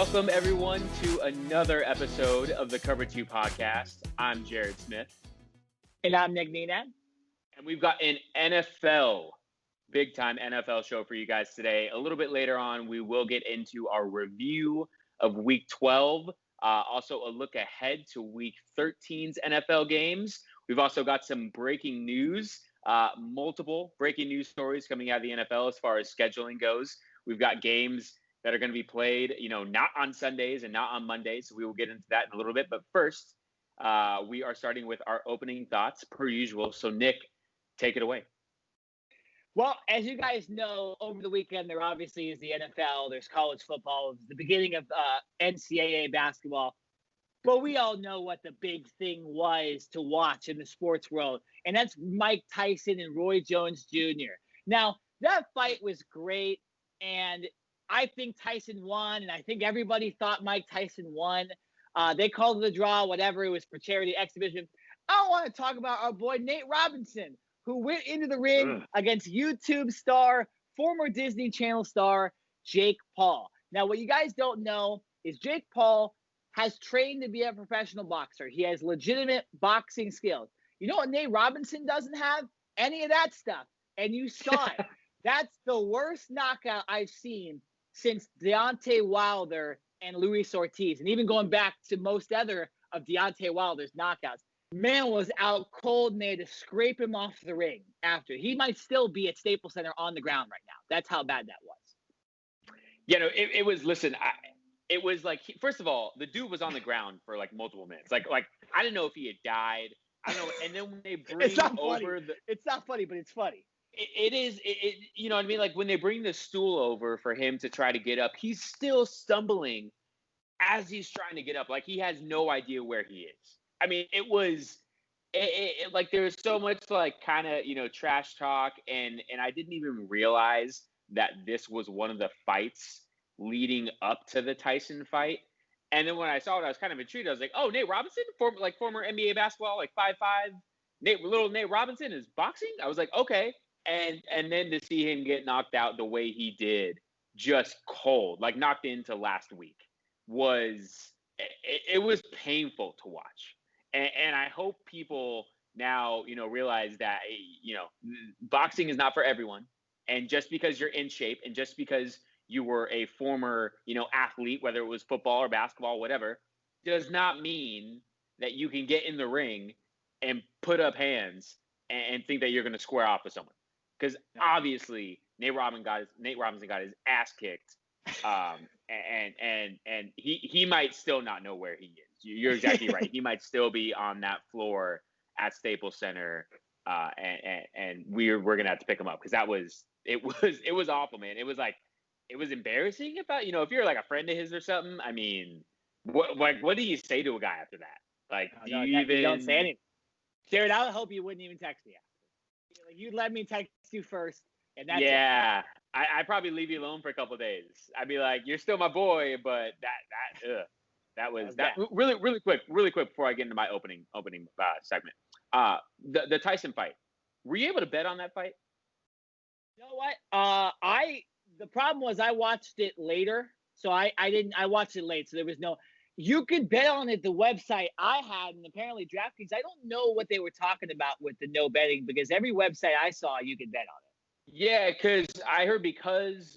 Welcome, everyone, to another episode of the Cover 2 podcast. I'm Jared Smith. And I'm Nick Nenad. And we've got an big-time NFL show for you guys today. A little bit later on, we will get into our review of Week 12. Also, a look ahead to Week 13's NFL games. We've also got some breaking news, multiple breaking news stories coming out of the NFL as far as scheduling goes. We've got games that are going to be played, not on Sundays and not on Mondays. So we will get into that in a little bit. But first, we are starting with our opening thoughts per usual. So Nick, take it away. Well, as you guys know, over the weekend, there obviously is the NFL. There's college football. It's the beginning of NCAA basketball. But we all know what the big thing was to watch in the sports world. And that's Mike Tyson and Roy Jones Jr. Now, that fight was great. And I think Tyson won, and I think everybody thought Mike Tyson won. They called it a draw, whatever. It was for charity exhibition. I want to talk about our boy Nate Robinson, who went into the ring against YouTube star, former Disney Channel star, Jake Paul. Now, what you guys don't know is Jake Paul has trained to be a professional boxer. He has legitimate boxing skills. You know what Nate Robinson doesn't have? Any of that stuff. And you saw it. That's the worst knockout I've seen since Deontay Wilder and Luis Ortiz, and even going back to most other of Deontay Wilder's knockouts. Man was out cold, and they had to scrape him off the ring after. He might still be at Staples Center on the ground right now. That's how bad that was. It was, listen, it was like, first of all, the dude was on the ground for like multiple minutes. Like I didn't know if he had died. I don't know. And then when they bring over it's not funny, but it's funny. It is, you know what I mean? Like when they bring the stool over for him to try to get up, he's still stumbling as he's trying to get up. Like he has no idea where he is. I mean, it was like there was so much like kind of, trash talk. And I didn't even realize that this was one of the fights leading up to the Tyson fight. And then when I saw it, I was kind of intrigued. I was like, oh, Nate Robinson, former NBA basketball, like 5'5". Little Nate Robinson is boxing? I was like, okay. And then to see him get knocked out the way he did, just cold, like knocked into last week, was painful to watch. And I hope people now, realize that, boxing is not for everyone. And just because you're in shape and just because you were a former, athlete, whether it was football or basketball, whatever, does not mean that you can get in the ring and put up hands and think that you're going to square off with someone. Because obviously Nate Robinson got his ass kicked, and he might still not know where he is. You're exactly right. He might still be on that floor at Staples Center, and we're gonna have to pick him up because it was awful, man. It was embarrassing if you're like a friend of his or something. I mean, what do you say to a guy after that? Like, you don't say anything, Jared. I hope you wouldn't even text me after. Like, you'd let me text you first, and that's it. I'd probably leave you alone for a couple of days. I'd be like, "You're still my boy," but that was really quick before I get into my opening segment. The Tyson fight. Were you able to bet on that fight? You know what? The problem was I watched it later, so I watched it late, so there was no. You could bet on it, the website I had, and apparently DraftKings. I don't know what they were talking about with the no betting, because every website I saw, you could bet on it. Yeah, because I heard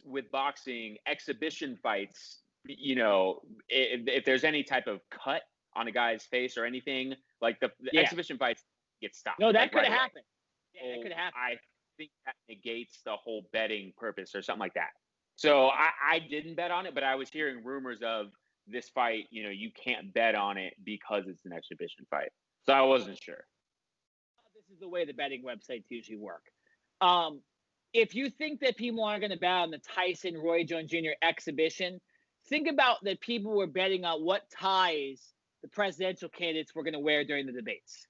with boxing, exhibition fights, if there's any type of cut on a guy's face or anything, like the exhibition fights get stopped. No, that could have happened. Yeah, that could have happened. I think that negates the whole betting purpose or something like that. So I didn't bet on it, but I was hearing rumors of this fight, you can't bet on it because it's an exhibition fight. So I wasn't sure. This is the way the betting websites usually work. If you think that people aren't going to bet on the Tyson Roy Jones Jr. exhibition, think about that people were betting on what ties the presidential candidates were going to wear during the debates.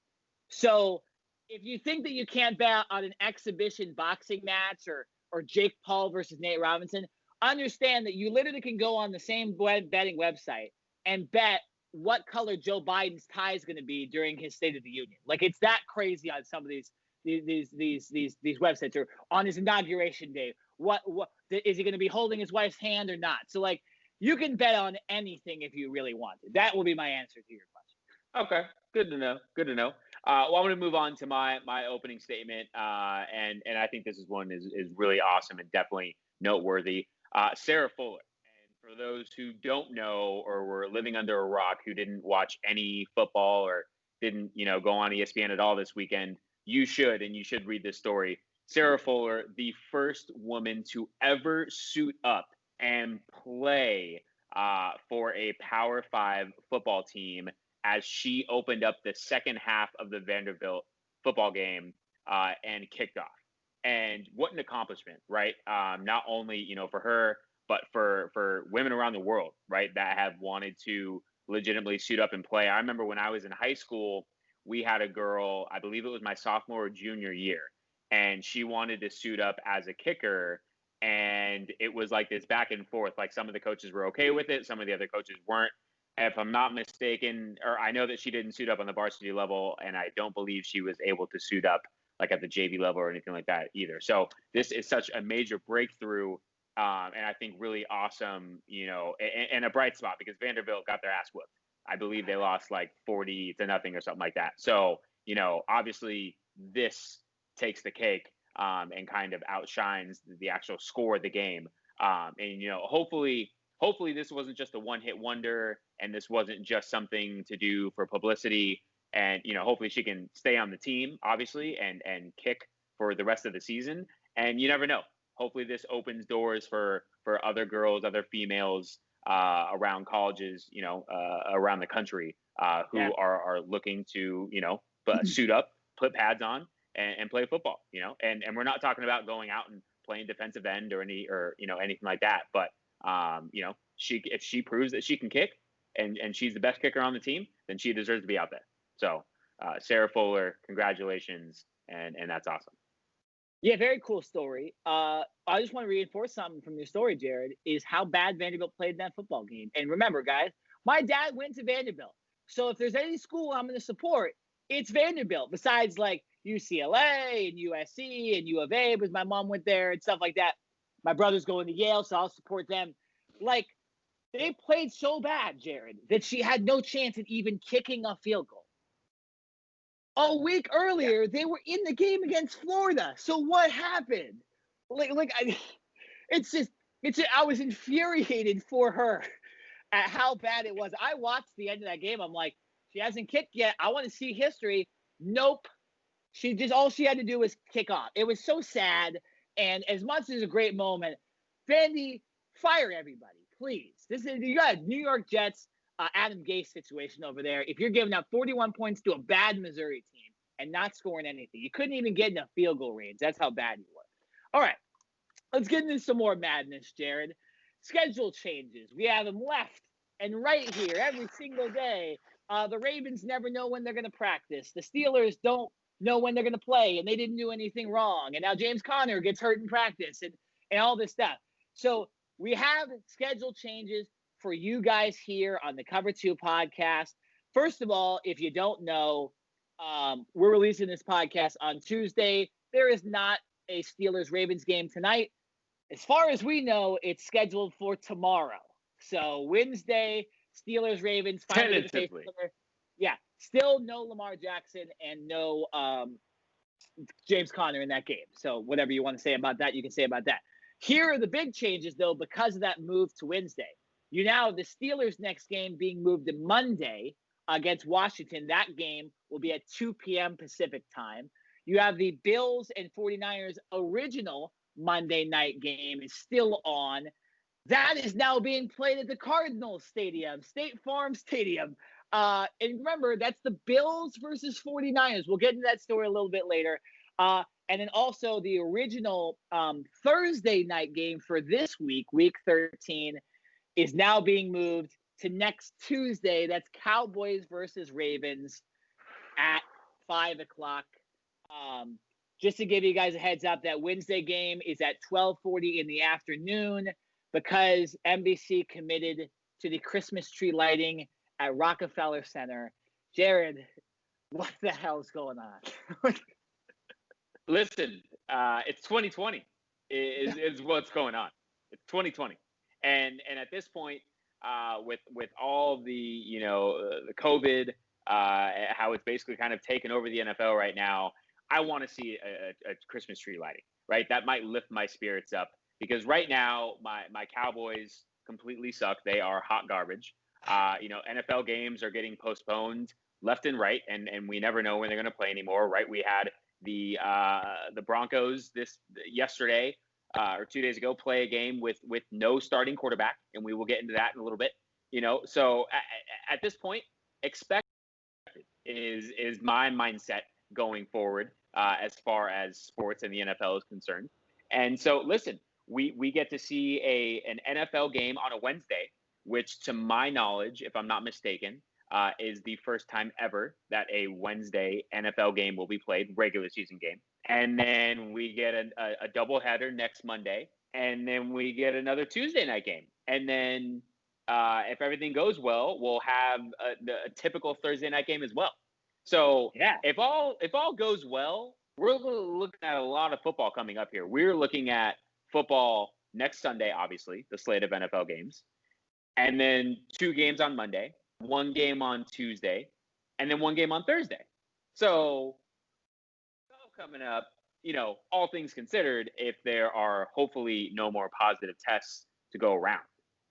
So if you think that you can't bet on an exhibition boxing match or Jake Paul versus Nate Robinson, understand that you literally can go on the same betting website and bet what color Joe Biden's tie is going to be during his State of the Union. Like, it's that crazy on some of these websites, or on his inauguration day. What is he going to be holding his wife's hand or not? So like, you can bet on anything if you really wanted. That will be my answer to your question. Okay, good to know. Good to know. Well, I'm going to move on to my opening statement, and I think this one is really awesome and definitely noteworthy. Sarah Fuller. And for those who don't know or were living under a rock, who didn't watch any football or didn't go on ESPN at all this weekend, you should, and you should read this story. Sarah Fuller, the first woman to ever suit up and play for a Power 5 football team, as she opened up the second half of the Vanderbilt football game and kicked off. And what an accomplishment, right? Not only, for her, but for women around the world, right, that have wanted to legitimately suit up and play. I remember when I was in high school, we had a girl, I believe it was my sophomore or junior year, and she wanted to suit up as a kicker. And it was like this back and forth. Like, some of the coaches were okay with it, some of the other coaches weren't. If I'm not mistaken, or I know that she didn't suit up on the varsity level, and I don't believe she was able to suit up like at the JV level or anything like that either. So this is such a major breakthrough, and I think really awesome, and a bright spot, because Vanderbilt got their ass whooped. I believe they lost like 40-0 or something like that. So, obviously this takes the cake and kind of outshines the actual score of the game. And, hopefully this wasn't just a one-hit wonder, and this wasn't just something to do for publicity. And, hopefully she can stay on the team, obviously, and kick for the rest of the season. And you never know. Hopefully this opens doors for other girls, other females around colleges, around the country who are looking to, suit up, put pads on, and play football, and we're not talking about going out and playing defensive end or anything like that. But, if she proves that she can kick and she's the best kicker on the team, then she deserves to be out there. So, Sarah Fuller, congratulations. And that's awesome. Yeah, very cool story. I just want to reinforce something from your story, Jared, is how bad Vanderbilt played in that football game. And remember, guys, my dad went to Vanderbilt. So if there's any school I'm going to support, it's Vanderbilt, besides like UCLA and USC and U of A, because my mom went there and stuff like that. My brother's going to Yale, so I'll support them. Like, they played so bad, Jared, that she had no chance at even kicking a field goal. A week earlier, they were in the game against Florida. So what happened? I was infuriated for her at how bad it was. I watched the end of that game. I'm like, she hasn't kicked yet. I want to see history. Nope. All she had to do was kick off. It was so sad. And as much as a great moment, Vandy, fire everybody, please. You got a New York Jets, Adam Gase situation over there. If you're giving up 41 points to a bad Missouri team and not scoring anything, you couldn't even get in a field goal range. That's how bad you were. All right, let's get into some more madness, Jared. Schedule changes. We have them left and right here every single day. The Ravens never know when they're going to practice. The Steelers don't know when they're going to play, and they didn't do anything wrong. And now James Conner gets hurt in practice and all this stuff. So we have schedule changes for you guys here on the Cover 2 podcast. First of all, if you don't know, we're releasing this podcast on Tuesday. There is not a Steelers-Ravens game tonight. As far as we know, it's scheduled for tomorrow. So Wednesday, Steelers-Ravens. Tentatively. Yeah, still no Lamar Jackson and no James Conner in that game. So whatever you want to say about that, you can say about that. Here are the big changes, though, because of that move to Wednesday. You now have the Steelers' next game being moved to Monday against Washington. That game will be at 2 p.m. Pacific time. You have the Bills and 49ers original Monday night game is still on. That is now being played at the Cardinals Stadium, State Farm Stadium. And remember, that's the Bills versus 49ers. We'll get into that story a little bit later. And then also the original Thursday night game for this week, week 13, is now being moved to next Tuesday. That's Cowboys versus Ravens at 5 o'clock. Just to give you guys a heads up, that Wednesday game is at 12:40 in the afternoon because NBC committed to the Christmas tree lighting at Rockefeller Center. Jared, what the hell's going on? Listen, it's 2020 is what's going on. It's 2020. And at this point, with all the the COVID, how it's basically kind of taken over the NFL right now. I want to see a Christmas tree lighting, right? That might lift my spirits up because right now my Cowboys completely suck. They are hot garbage. NFL games are getting postponed left and right, and we never know when they're going to play anymore, right? We had the Broncos yesterday or 2 days ago play a game with no starting quarterback, and we will get into that in a little bit. So at this point, expect is my mindset going forward as far as sports and the NFL is concerned. And so, listen, we get to see an NFL game on a Wednesday, which, to my knowledge, if I'm not mistaken, is the first time ever that a Wednesday NFL game will be played, regular season game. And then we get a doubleheader next Monday, and then we get another Tuesday night game. And then if everything goes well, we'll have a typical Thursday night game as well. So Yeah. if all goes well, we're looking at a lot of football coming up here. We're looking at football next Sunday, obviously, the slate of NFL games, and then 2 games on Monday, 1 game on Tuesday, and then 1 game on Thursday. So coming up, all things considered, if there are hopefully no more positive tests to go around,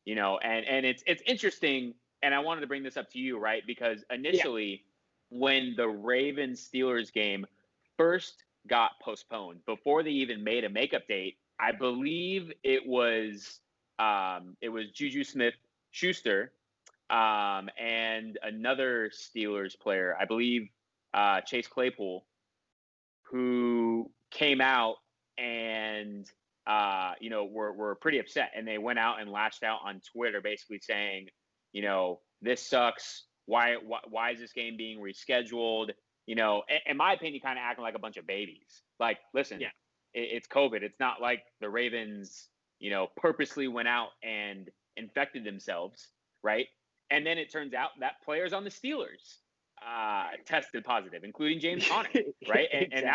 and it's interesting, and I wanted to bring this up to you, right? Because initially, when the Ravens Steelers game first got postponed, before they even made a makeup date, I believe it was Juju Smith-Schuster and another Steelers player, I believe Chase Claypool, who came out and were pretty upset, and they went out and lashed out on Twitter, basically saying, this sucks. Why is this game being rescheduled? In my opinion, kind of acting like a bunch of babies. Like, listen, it's COVID. It's not like the Ravens, purposely went out and infected themselves, right? And then it turns out that players on the Steelers tested positive, including James Conner, right? And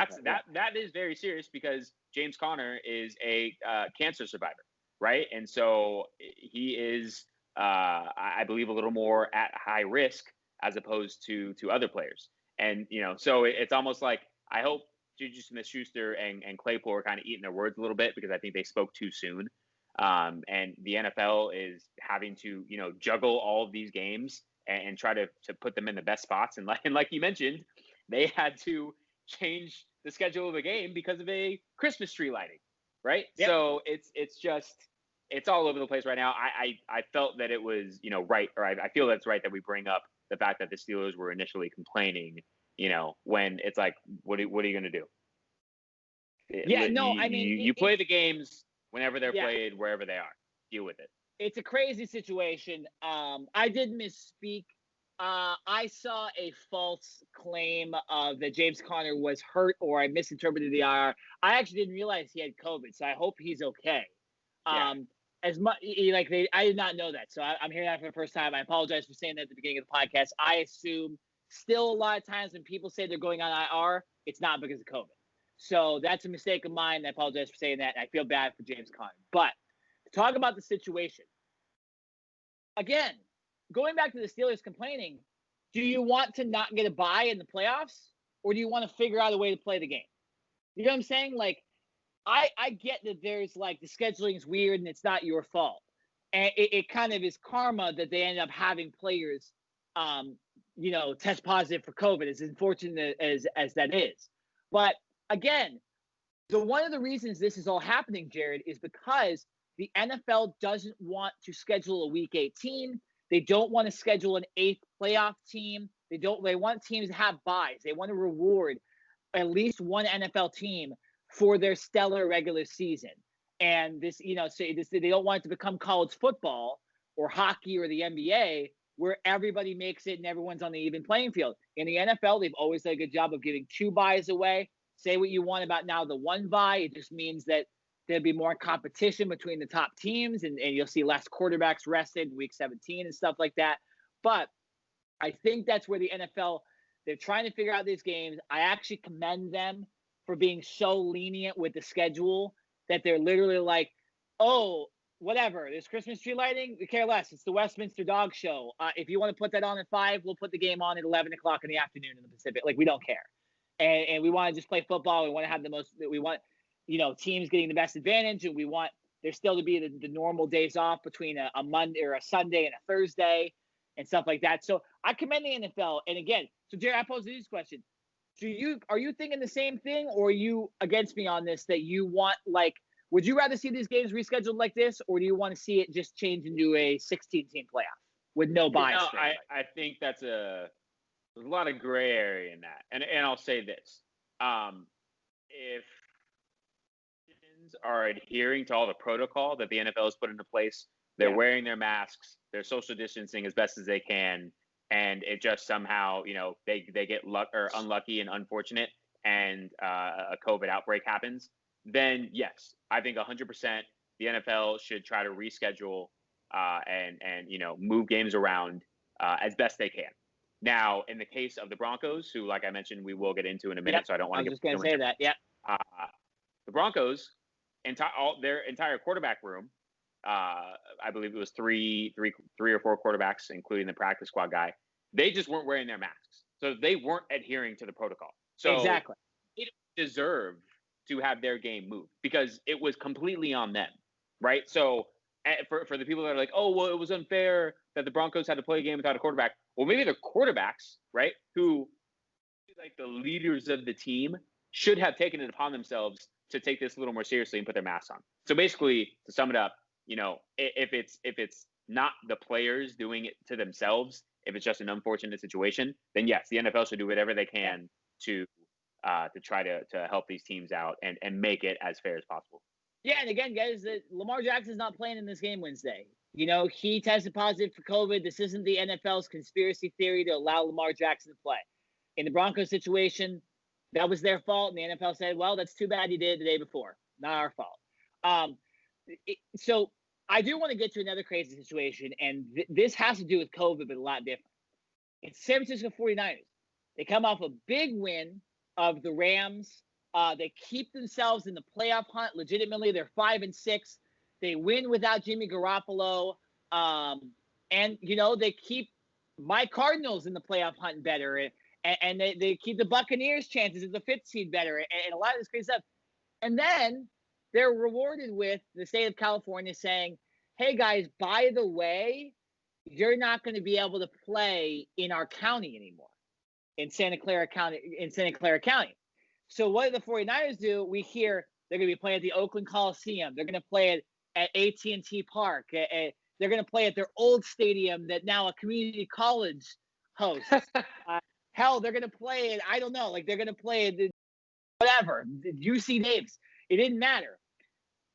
that is very serious because James Conner is a cancer survivor, right? And so he is, I believe, a little more at high risk as opposed to other players. And so it's almost like I hope Juju Smith-Schuster and Claypool are kind of eating their words a little bit because I think they spoke too soon. And the NFL is having to juggle all of these games and try to put them in the best spots. And like you mentioned, they had to change the schedule of the game because of a Christmas tree lighting, right? Yep. So it's all over the place right now. I felt that it was, right, or I feel that's right that we bring up the fact that the Steelers were initially complaining, when it's like, what are you going to do? You play the games whenever they're played, wherever they are. Deal with it. It's a crazy situation. I did misspeak. I saw a false claim that James Conner was hurt, or I misinterpreted the IR. I actually didn't realize he had COVID, so I hope he's okay. As much I did not know that, so I'm hearing that for the first time. I apologize for saying that at the beginning of the podcast. I assume still a lot of times when people say they're going on IR, it's not because of COVID. So that's a mistake of mine. I apologize for saying that. I feel bad for James Conner. But to talk about the situation, again, going back to the Steelers complaining, do you want to not get a bye in the playoffs, or do you want to figure out a way to play the game? You know what I'm saying? Like, I get that there's like the scheduling is weird and it's not your fault. And it kind of is karma that they end up having players, test positive for COVID, as unfortunate as that is. But again, one of the reasons this is all happening, Jared, is because the NFL doesn't want to schedule a Week 18. They don't want to schedule an 8th playoff team. They want teams to have buys. They want to reward at least one NFL team for their stellar regular season. And this, they don't want it to become college football or hockey or the NBA, where everybody makes it and everyone's on the even playing field. In the NFL, they've always done a good job of giving 2 buys away. Say what you want about now the 1 bye. It just means that there'll be more competition between the top teams, and you'll see less quarterbacks rested in Week 17 and stuff like that. But I think that's where the NFL, they're trying to figure out these games. I actually commend them for being so lenient with the schedule that they're literally like, oh, whatever. There's Christmas tree lighting. We care less. It's the Westminster Dog Show. If you want to put that on at 5, we'll put the game on at 11 o'clock in the afternoon in the Pacific. Like, we don't care. And we want to just play football. We want to have we want, teams getting the best advantage. And we want there still to be the normal days off between a Monday or a Sunday and a Thursday and stuff like that. So I commend the NFL. And again, so Jerry, I pose this question. Are you thinking the same thing, or are you against me on this, that you want, like, would you rather see these games rescheduled like this, or do you want to see it just change into a 16-team playoff with no bias? I think there's a lot of gray area in that. And I'll say this. If teams are adhering to all the protocol that the NFL has put into place, they're wearing their masks, they're social distancing as best as they can, and it just somehow, they get unlucky and unfortunate, and a COVID outbreak happens, then yes, I think 100% the NFL should try to reschedule and move games around as best they can. Now, in the case of the Broncos, who, like I mentioned, we will get into in a minute, so I don't want to get. I was just going to say that. Yeah. The Broncos, their entire quarterback room. I believe it was three or four quarterbacks, including the practice squad guy. They just weren't wearing their masks, so they weren't adhering to the protocol. So exactly, they don't deserve to have their game moved because it was completely on them, right? So for the people that are like, oh, well, it was unfair that the Broncos had to play a game without a quarterback. Well, maybe the quarterbacks, right, who like the leaders of the team, should have taken it upon themselves to take this a little more seriously and put their masks on. So basically, to sum it up, if it's not the players doing it to themselves, if it's just an unfortunate situation, then yes, the NFL should do whatever they can to try to help these teams out and make it as fair as possible. Yeah, and again, guys, Lamar Jackson's not playing in this game Wednesday. He tested positive for COVID. This isn't the NFL's conspiracy theory to allow Lamar Jackson to play. In the Broncos situation, that was their fault, and the NFL said, well, that's too bad you did it the day before. Not our fault. So I do want to get to another crazy situation, and this has to do with COVID, but a lot different. It's San Francisco 49ers. They come off a big win of the Rams. They keep themselves in the playoff hunt legitimately. They're 5-6. They win without Jimmy Garoppolo. And they keep my Cardinals in the playoff hunt better. And they keep the Buccaneers' chances as the 5th seed better. And a lot of this crazy stuff. And then they're rewarded with the state of California saying, hey, guys, by the way, you're not going to be able to play in our county anymore, in Santa Clara County. So what do the 49ers do? We hear they're going to be playing at the Oakland Coliseum. They're going to play it at AT&T Park. They're going to play at their old stadium that now a community college hosts. Hell, they're going to play it. I don't know. Like, they're going to play it, whatever, UC Davis. It didn't matter.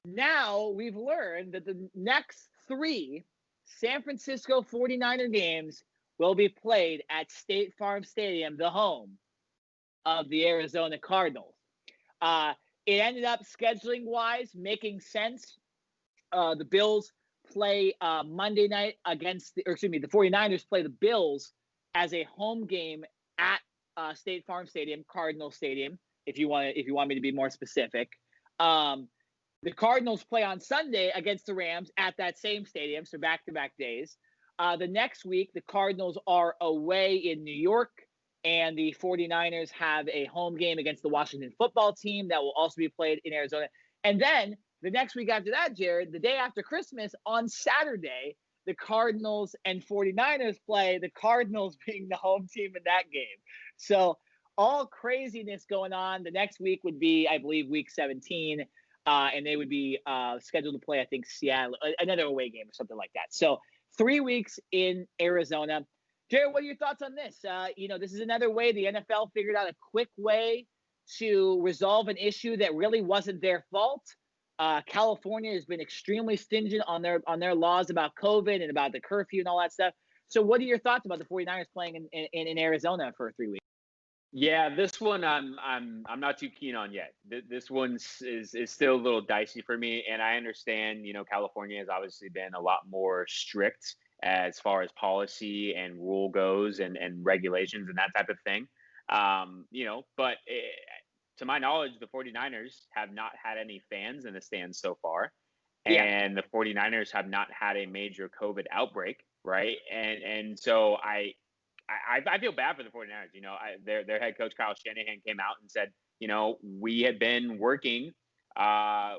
Now we've learned that the next 3 San Francisco 49er games will be played at State Farm Stadium, the home of the Arizona Cardinals. It ended up scheduling-wise making sense. The Bills play Monday night the 49ers play the Bills as a home game at State Farm Stadium, Cardinal Stadium, if you want me to be more specific. The Cardinals play on Sunday against the Rams at that same stadium, so back-to-back days. The next week, the Cardinals are away in New York, and the 49ers have a home game against the Washington football team that will also be played in Arizona. And then the next week after that, Jared, the day after Christmas, on Saturday, the Cardinals and 49ers play, the Cardinals being the home team in that game. So all craziness going on. The next week would be, I believe, week 17, and they would be scheduled to play, I think, Seattle, another away game or something like that. So 3 weeks in Arizona. Jared, what are your thoughts on this? This is another way the NFL figured out a quick way to resolve an issue that really wasn't their fault. California has been extremely stingent on their laws about COVID and about the curfew and all that stuff. So what are your thoughts about the 49ers playing in Arizona for 3 weeks? Yeah, this one I'm not too keen on yet. This one is still a little dicey for me, and I understand, California has obviously been a lot more strict as far as policy and rule goes and regulations and that type of thing. But to my knowledge, the 49ers have not had any fans in the stands so far. and the 49ers have not had a major COVID outbreak, right? And so I feel bad for the 49ers. Their head coach Kyle Shanahan came out and said, we had been working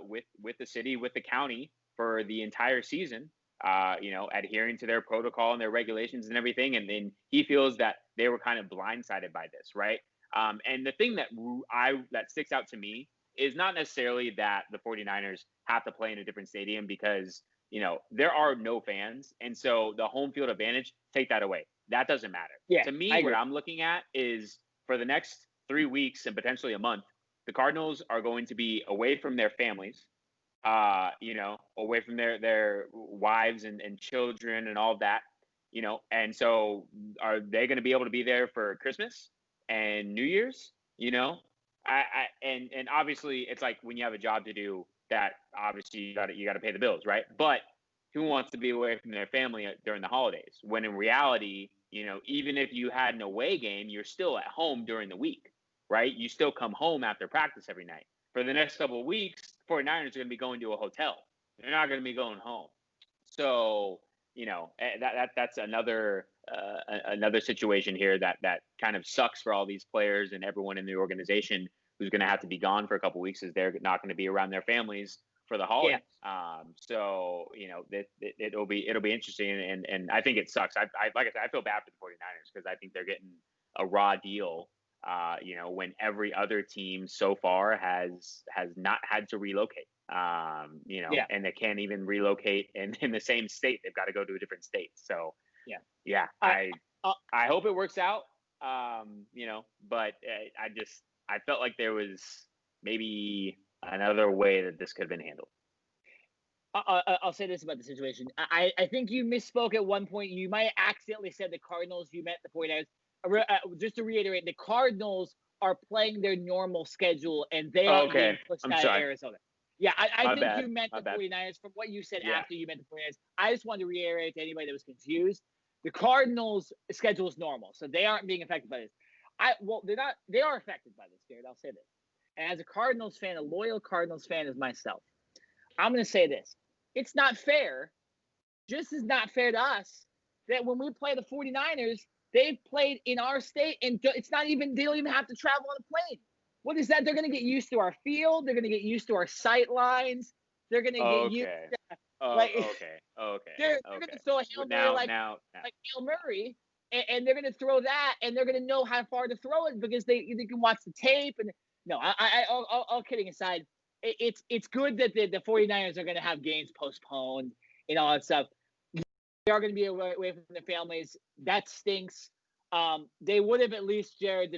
with the city, with the county for the entire season, adhering to their protocol and their regulations and everything. And then he feels that they were kind of blindsided by this, right? And the thing that sticks out to me is not necessarily that the 49ers have to play in a different stadium because, there are no fans. And so the home field advantage, take that away. That doesn't matter. Yeah, to me, what I'm looking at is for the next 3 weeks and potentially a month, the Cardinals are going to be away from their families, away from their wives and children and all of that, and so are they going to be able to be there for Christmas and New Year's? And obviously it's like when you have a job to do that, obviously you got to pay the bills, right? But who wants to be away from their family during the holidays when in reality, even if you had an away game, you're still at home during the week, right? You still come home after practice every night. For the next couple of weeks, 49ers are going to be going to a hotel. They're not going to be going home. So, that's another situation here that kind of sucks for all these players and everyone in the organization who's going to have to be gone for a couple of weeks, as they're not going to be around their families for the holidays. Yeah. So it'll be interesting, and I think it sucks. Like I said, I feel bad for the 49ers because I think they're getting a raw deal. When every other team so far has not had to relocate. And they can't even relocate in the same state. They've got to go to a different state. So I hope it works out. But I felt like there was maybe another way that this could have been handled. I'll say this about the situation. I think you misspoke at one point. You might have accidentally said the Cardinals. You meant the 49ers. Just to reiterate, the Cardinals are playing their normal schedule, and they are being pushed out of Arizona. Yeah, I think you meant the 49ers. From what you said after, you meant the 49ers. I just wanted to reiterate to anybody that was confused. The Cardinals' schedule is normal, so they aren't being affected by this. They're not. They are affected by this, Jared. I'll say this. And as a Cardinals fan, a loyal Cardinals fan as myself, I'm going to say this. It's not fair, just as not fair to us, that when we play the 49ers, they've played in our state, and they don't even have to travel on a plane. What is that? They're going to get used to our field. They're going to get used to our sight lines. They're going to get used to They're going to throw a Hail Mary like Hail Murray, and they're going to throw that, and they're going to know how far to throw it because they can watch the tape. And no, all kidding aside, it's good that the 49ers are going to have games postponed and all that stuff. They are going to be away from their families. That stinks. They would have at least, Jared,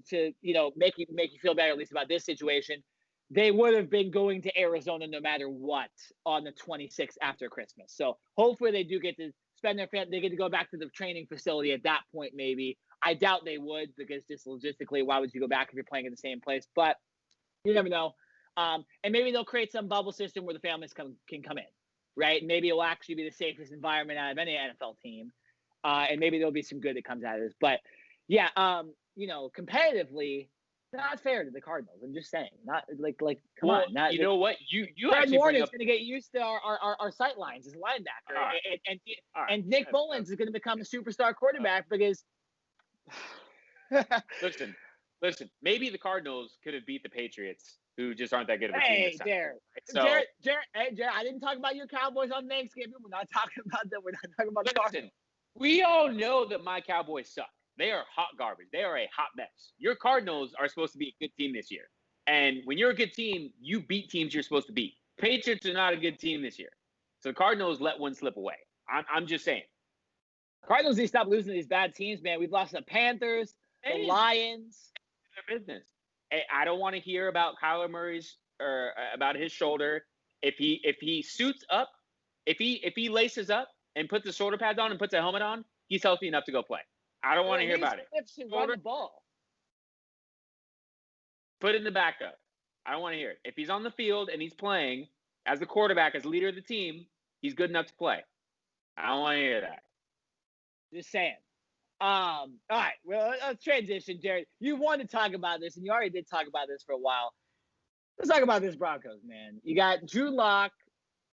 to make you feel better at least about this situation. They would have been going to Arizona no matter what on the 26th after Christmas. So hopefully they do get to spend they get to go back to the training facility at that point. Maybe I doubt they would because just logistically, why would you go back if you're playing in the same place? But you never know. And maybe they'll create some bubble system where the families can come in. Right? Maybe it will actually be the safest environment out of any NFL team. And maybe there'll be some good that comes out of this. But yeah, competitively, not fair to the Cardinals. I'm just saying. Not come on. You know what? You Fred actually Warner's going to get used to our sight lines as a linebacker. And Nick Mullins is going to become a superstar quarterback because Listen, maybe the Cardinals could have beat the Patriots, who just aren't that good of a team. Hey, Jared. Jared, I didn't talk about your Cowboys on Thanksgiving. We're not talking about that. We're not talking about the Cardinals. We all know that my Cowboys suck. They are hot garbage. They are a hot mess. Your Cardinals are supposed to be a good team this year. And when you're a good team, you beat teams you're supposed to beat. Patriots are not a good team this year. So the Cardinals let one slip away. I'm just saying. Cardinals need to stop losing to these bad teams, man. We've lost the Panthers, the Lions. Their business. I don't want to hear about Kyler Murray's or about his shoulder. If he suits up, if he laces up and puts the shoulder pads on and puts a helmet on, he's healthy enough to go play. I don't want to hear about it. Run the ball. Put it in the backup. I don't want to hear it. If he's on the field and he's playing as the quarterback, as leader of the team, he's good enough to play. I don't want to hear that. Just saying. All right. Well, let's transition, Jared. You wanted to talk about this, and you already did talk about this for a while. Let's talk about this Broncos, man. You got Drew Lock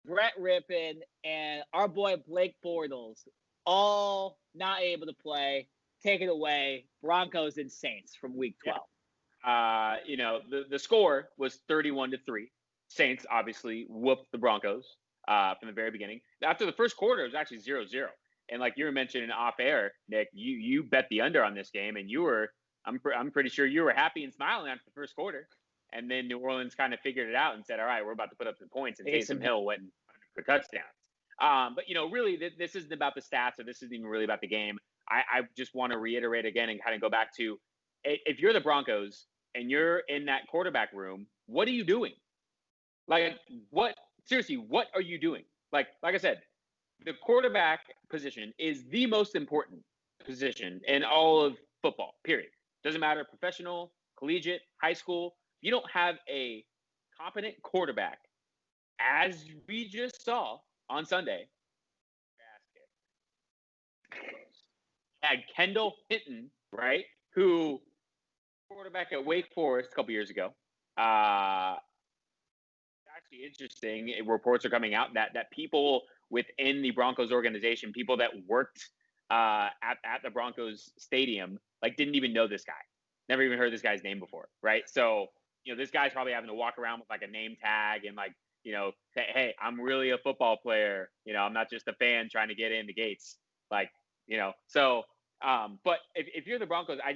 Brett Rippon, and our boy Blake Bortles all not able to play. Take it away, Broncos and Saints from Week 12. The score was 31-3. Saints obviously whooped the Broncos from the very beginning. After the first quarter, it was actually 0-0. And like you were mentioning off air, Nick, you bet the under on this game, and I'm pretty sure you were happy and smiling after the first quarter. And then New Orleans kind of figured it out and said, all right, we're about to put up some points, and Taysom Hill went for touchdowns. But really, this isn't about the stats, or this isn't even really about the game. I just want to reiterate again and kind of go back to, if you're the Broncos and you're in that quarterback room, what are you doing? Like, what are you doing? Like I said, the quarterback position is the most important position in all of football, period. Doesn't matter, professional, collegiate, high school. If you don't have a competent quarterback, as we just saw on Sunday, had Kendall Hinton, right, who quarterback at Wake Forest a couple years ago. Actually interesting. Reports are coming out that people within the Broncos organization, people that worked at the Broncos stadium, like, didn't even know this guy. Never even heard this guy's name before, right? So, this guy's probably having to walk around with like a name tag and like, say, hey, I'm really a football player. I'm not just a fan trying to get in the gates. Like, so, but if you're the Broncos, I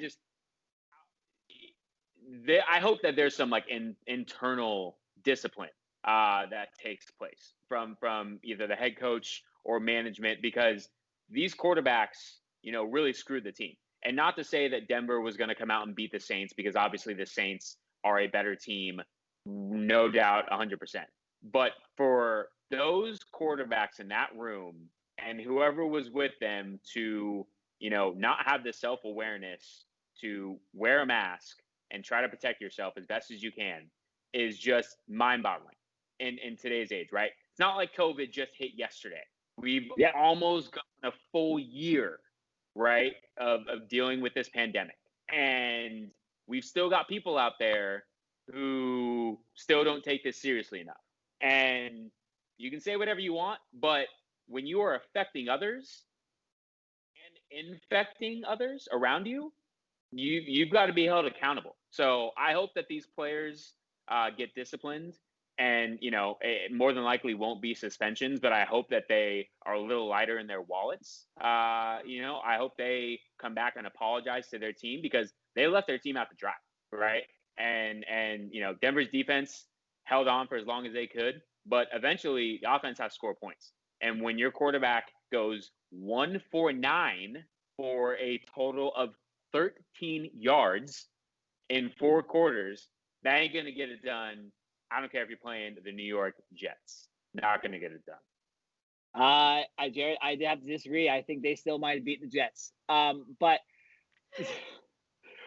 hope that there's some like internal discipline that takes place from either the head coach or management, because these quarterbacks, really screwed the team. And not to say that Denver was going to come out and beat the Saints, because obviously the Saints are a better team, no doubt, 100%. But for those quarterbacks in that room and whoever was with them to, not have the self-awareness to wear a mask and try to protect yourself as best as you can, is just mind-boggling in today's age, right? It's not like COVID just hit yesterday. We've almost gone a full year, right, of dealing with this pandemic. And we've still got people out there who still don't take this seriously enough. And you can say whatever you want, but when you are affecting others and infecting others around you, you've got to be held accountable. So I hope that these players get disciplined, and it more than likely won't be suspensions, but I hope that they are a little lighter in their wallets. I hope they come back and apologize to their team, because they left their team out to dry, right? And Denver's defense held on for as long as they could, but eventually the offense has to score points. And when your quarterback goes 1 for 9 for a total of 13 yards in 4 quarters, that ain't going to get it done. I don't care if you're playing the New York Jets. Not going to get it done. Jared, I have to disagree. I think they still might beat the Jets. But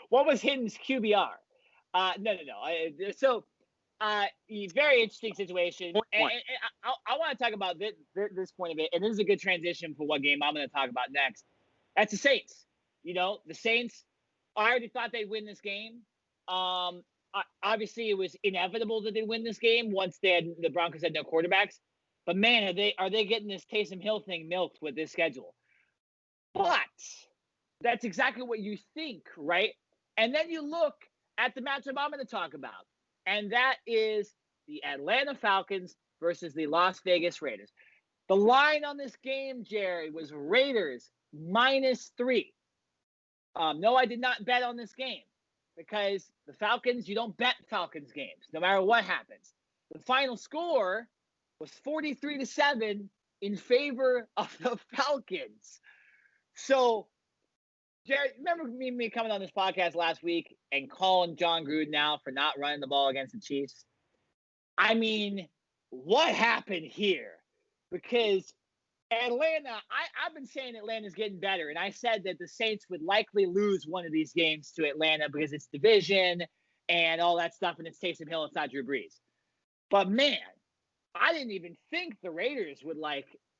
what was Hinton's QBR? No. So, very interesting situation. And I want to talk about this point of it, and this is a good transition for what game I'm going to talk about next. That's the Saints. The Saints, I already thought they'd win this game. Obviously, it was inevitable that they win this game once the Broncos had no quarterbacks. But man, are they getting this Taysom Hill thing milked with this schedule? But that's exactly what you think, right? And then you look at the matchup I'm going to talk about, and that is the Atlanta Falcons versus the Las Vegas Raiders. The line on this game, Jerry, was Raiders -3. No, I did not bet on this game, because the Falcons, you don't bet Falcons games, no matter what happens. The final score was 43-7 in favor of the Falcons. So, Jared, remember me coming on this podcast last week and calling John Gruden out for not running the ball against the Chiefs? I mean, what happened here? Because Atlanta, I've been saying Atlanta's getting better, and I said that the Saints would likely lose one of these games to Atlanta because it's division and all that stuff, and it's Taysom Hill, it's not Drew Brees. But man, I didn't even think the Raiders would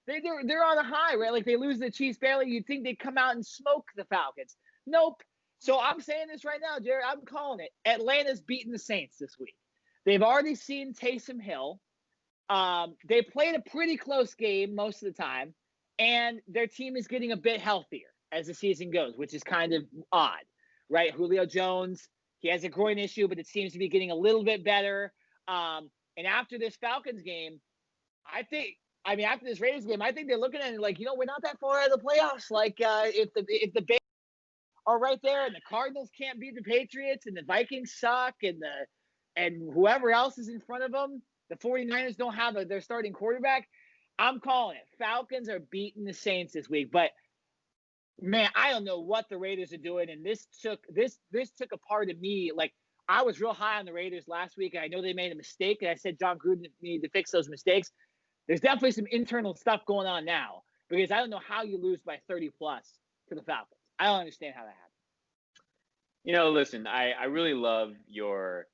they're on a high, right? Like, they lose the Chiefs barely, you'd think they'd come out and smoke the Falcons. Nope. So I'm saying this right now, Jared, I'm calling it. Atlanta's beating the Saints this week. They've already seen Taysom Hill. They played a pretty close game most of the time, and their team is getting a bit healthier as the season goes, which is kind of odd, right? Julio Jones, he has a groin issue, but it seems to be getting a little bit better. And after this Falcons game, after this Raiders game, I think they're looking at it like, we're not that far out of the playoffs. Like, if the Bears are right there, and the Cardinals can't beat the Patriots, and the Vikings suck, and whoever else is in front of them, the 49ers don't have their starting quarterback, I'm calling it. Falcons are beating the Saints this week, but man, I don't know what the Raiders are doing, and this took a part of me. Like, I was real high on the Raiders last week, and I know they made a mistake, and I said John Gruden needed to fix those mistakes. There's definitely some internal stuff going on now, because I don't know how you lose by 30 plus to the Falcons. I don't understand how that happened. Listen, I really love your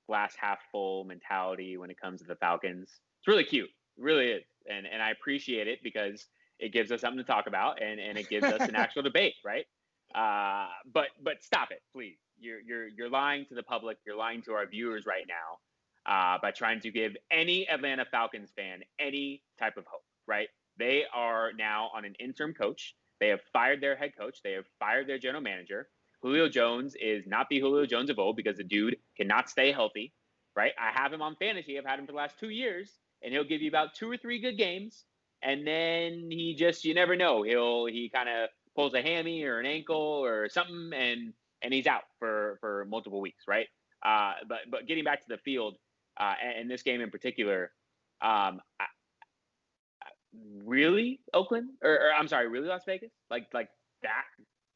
glass half full mentality when it comes to the Falcons. It's really cute. It really is. And I appreciate it because it gives us something to talk about, and it gives us an actual debate, right? But stop it, please. You're lying to the public. You're lying to our viewers right now by trying to give any Atlanta Falcons fan any type of hope, right? They are now on an interim coach. They have fired their head coach. They have fired their general manager. Julio Jones is not the Julio Jones of old because the dude cannot stay healthy, right? I have him on fantasy. I've had him for the last 2 years, and he'll give you about 2 or 3 good games, and then you never know. He kind of pulls a hammy or an ankle or something, and he's out for multiple weeks, right? But getting back to the field, and this game in particular, really Oakland or I'm sorry, really Las Vegas? Like that?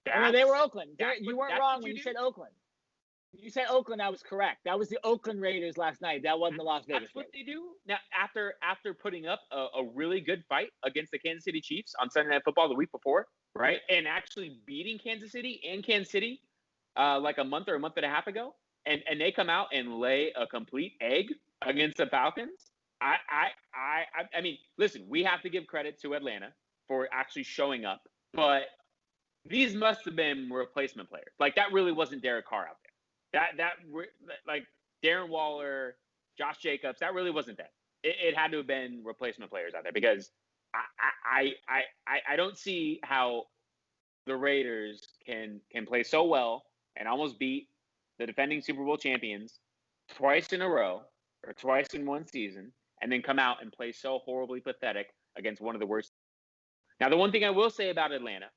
No, they were Oakland. You weren't wrong when you said Oakland. You said Oakland. I was correct. That was the Oakland Raiders last night. That wasn't the Las Vegas. That's what they do now. After putting up a really good fight against the Kansas City Chiefs on Sunday Night Football the week before, right, and actually beating Kansas City like a month or a month and a half ago, and they come out and lay a complete egg against the Falcons. I mean, listen, we have to give credit to Atlanta for actually showing up, but these must have been replacement players. Like, that really wasn't Derek Carr out there. That like Darren Waller, Josh Jacobs, that really wasn't them. It had to have been replacement players out there because I don't see how the Raiders can play so well and almost beat the defending Super Bowl champions twice in a row or twice in one season, and then come out and play so horribly pathetic against one of the worst. Now, the one thing I will say about Atlanta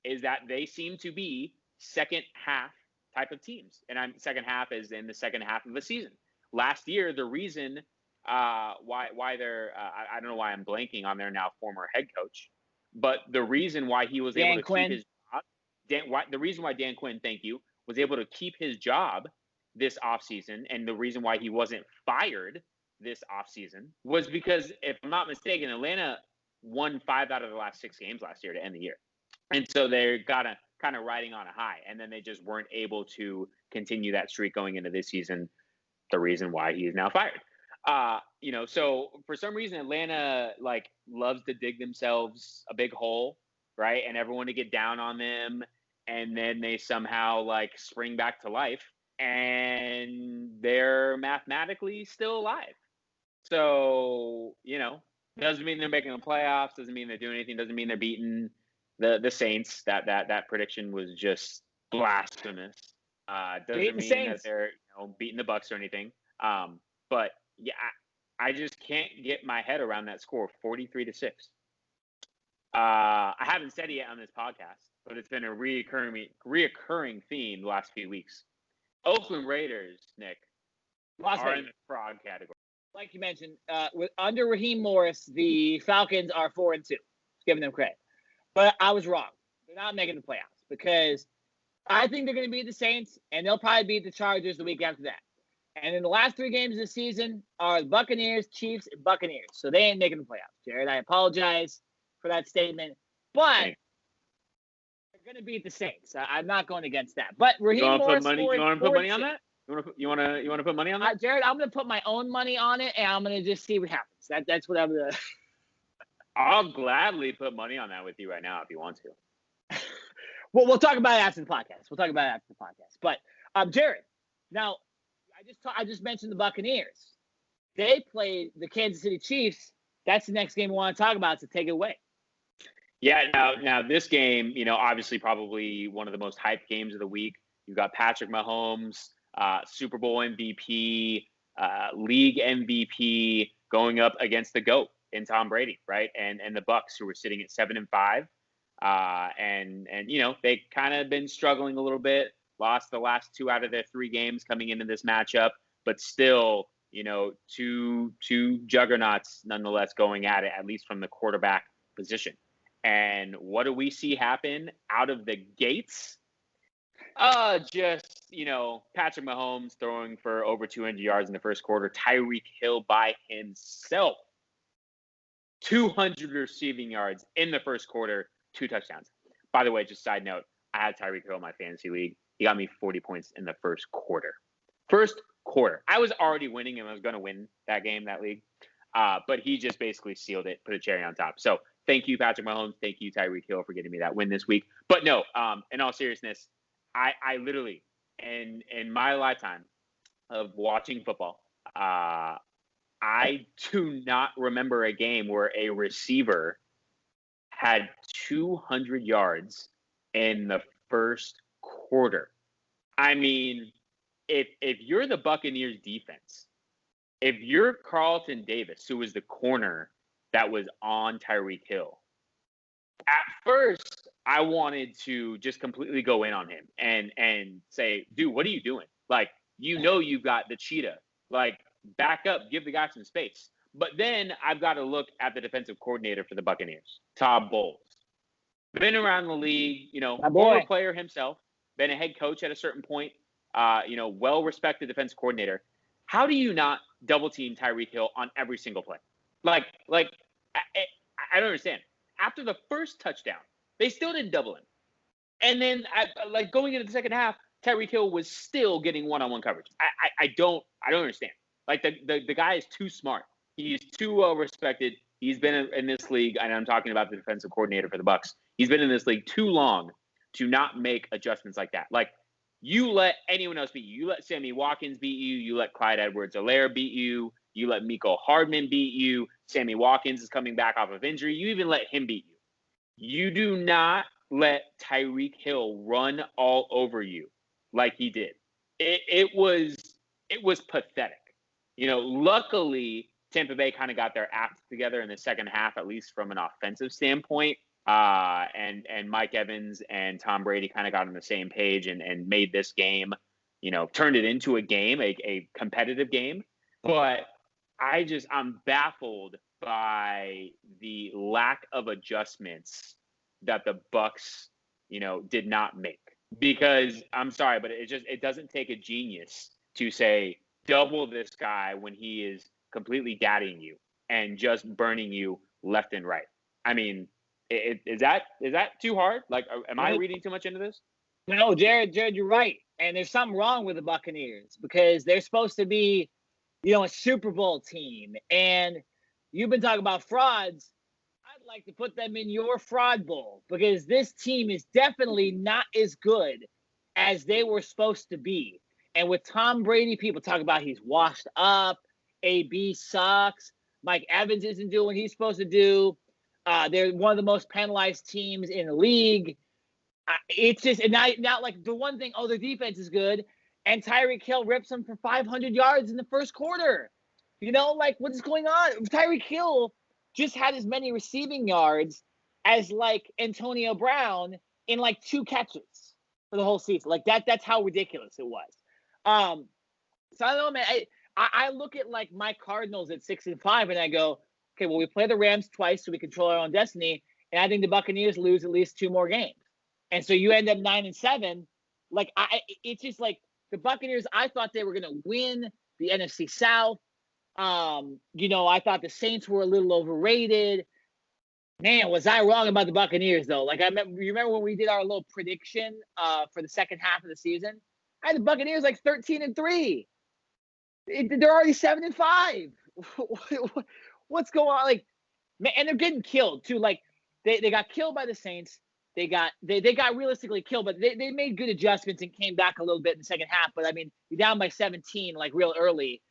is that they seem to be second half type of teams. And second half is in the second half of the season. Last year, the reason why they're I don't know why I'm blanking on their now former head coach, but the reason why he was able to keep his job, the reason why Dan Quinn, thank you, was able to keep his job this offseason, and the reason why he wasn't fired this offseason was because, if I'm not mistaken, Atlanta won 5 out of the last 6 games last year to end the year. And so they're kind of riding on a high, and then they just weren't able to continue that streak going into this season. The reason why he is now fired. So for some reason, Atlanta loves to dig themselves a big hole, right? And everyone to get down on them, and then they somehow spring back to life, and they're mathematically still alive. So doesn't mean they're making the playoffs. Doesn't mean they're doing anything. Doesn't mean they're beating the Saints. That prediction was just blasphemous. Doesn't mean that they're beating the Bucks or anything. But yeah, I just can't get my head around that score, 43-6. I haven't said it yet on this podcast, but it's been a reoccurring theme the last few weeks. Oakland Raiders, Nick, are in the fraud category. Like you mentioned, under Raheem Morris, the Falcons are 4-2. Giving them credit. But I was wrong. They're not making the playoffs because I think they're going to beat the Saints, and they'll probably beat the Chargers the week after that. And in the last 3 games of the season are the Buccaneers, Chiefs, and Buccaneers. So they ain't making the playoffs, Jared. I apologize for that statement. But they're going to beat the Saints. I'm not going against that. But Raheem Morris, you want to put money on that? You want to put money on that? Jared, I'm going to put my own money on it, and I'm going to just see what happens. That's what I'm going to. I'll gladly put money on that with you right now if you want to. Well, we'll talk about it after the podcast. But Jared, now I just mentioned the Buccaneers. they played the Kansas City Chiefs. That's the next game we want to talk about, so take it away. Yeah, now this game, obviously probably one of the most hyped games of the week. You've got Patrick Mahomes, Super Bowl MVP, league MVP, going up against the GOAT in Tom Brady, right? And the Bucs, who were sitting at 7-5. And they kind of been struggling a little bit, lost the last 2 out of their 3 games coming into this matchup, but still, two juggernauts nonetheless going at least from the quarterback position. And what do we see happen out of the gates? Just, Patrick Mahomes throwing for over 200 yards in the first quarter. Tyreek Hill by himself, 200 receiving yards in the first quarter, 2 touchdowns. By the way, just side note, I had Tyreek Hill in my fantasy league. He got me 40 points in the first quarter. First quarter. I was already winning and I was going to win that game, that league. But he just basically sealed it, put a cherry on top. So thank you, Patrick Mahomes. Thank you, Tyreek Hill, for getting me that win this week. But no, in all seriousness, I literally, in my lifetime of watching football, I do not remember a game where a receiver had 200 yards in the first quarter. I mean, if you're the Buccaneers defense, if you're Carlton Davis, who was the corner that was on Tyreek Hill, at first I wanted to just completely go in on him and say, dude, what are you doing? Like, you've got the cheetah. Like, back up, give the guy some space. But then I've got to look at the defensive coordinator for the Buccaneers, Todd Bowles. Been around the league, former player himself, been a head coach at a certain point, well-respected defense coordinator. How do you not double team Tyreek Hill on every single play? Like I don't understand. After the first touchdown, they still didn't double him. And then going into the second half, Tyreek Hill was still getting one-on-one coverage. I don't understand. Like the guy is too smart. He's too well respected. He's been in this league, and I'm talking about the defensive coordinator for the Bucs. He's been in this league too long to not make adjustments like that. Like, you let anyone else beat you. You let Sammy Watkins beat you. You let Clyde Edwards-Helaire beat you. You let Mecole Hardman beat you. Sammy Watkins is coming back off of injury. You even let him beat you. You do not let Tyreek Hill run all over you like he did. It was pathetic. Luckily, Tampa Bay kind of got their act together in the second half, at least from an offensive standpoint. And Mike Evans and Tom Brady kind of got on the same page and made this game, turned it into a game, a competitive game. But I'm baffled by the lack of adjustments that the Bucs, did not make. Because I'm sorry, but it doesn't take a genius to say double this guy when he is completely daddying you and just burning you left and right. I mean, is that too hard? Like, am I reading too much into this? No, Jared, you're right. And there's something wrong with the Buccaneers because they're supposed to be, a Super Bowl team. And you've been talking about frauds. I'd like to put them in your fraud bowl because this team is definitely not as good as they were supposed to be. And with Tom Brady, people talk about he's washed up, AB sucks, Mike Evans isn't doing what he's supposed to do. They're one of the most penalized teams in the league. It's just not like the one thing, their defense is good. And Tyreek Hill rips them for 500 yards in the first quarter. What is going on? Tyreek Hill just had as many receiving yards as Antonio Brown in 2 catches for the whole season. That's how ridiculous it was. So I don't know, man. I look at my Cardinals at 6-5 and I go, okay, well, we play the Rams twice, so we control our own destiny. And I think the Buccaneers lose at least 2 more games. And so you end up 9-7. It's just the Buccaneers, I thought they were going to win the NFC South. I thought the Saints were a little overrated. Man, was I wrong about the Buccaneers, though? You remember when we did our little prediction for the second half of the season? I had the Buccaneers 13-3. They're already 7-5. What's going on? And they're getting killed too. They got killed by the Saints. They got realistically killed, but they made good adjustments and came back a little bit in the second half. But I mean, you're down by 17 real early.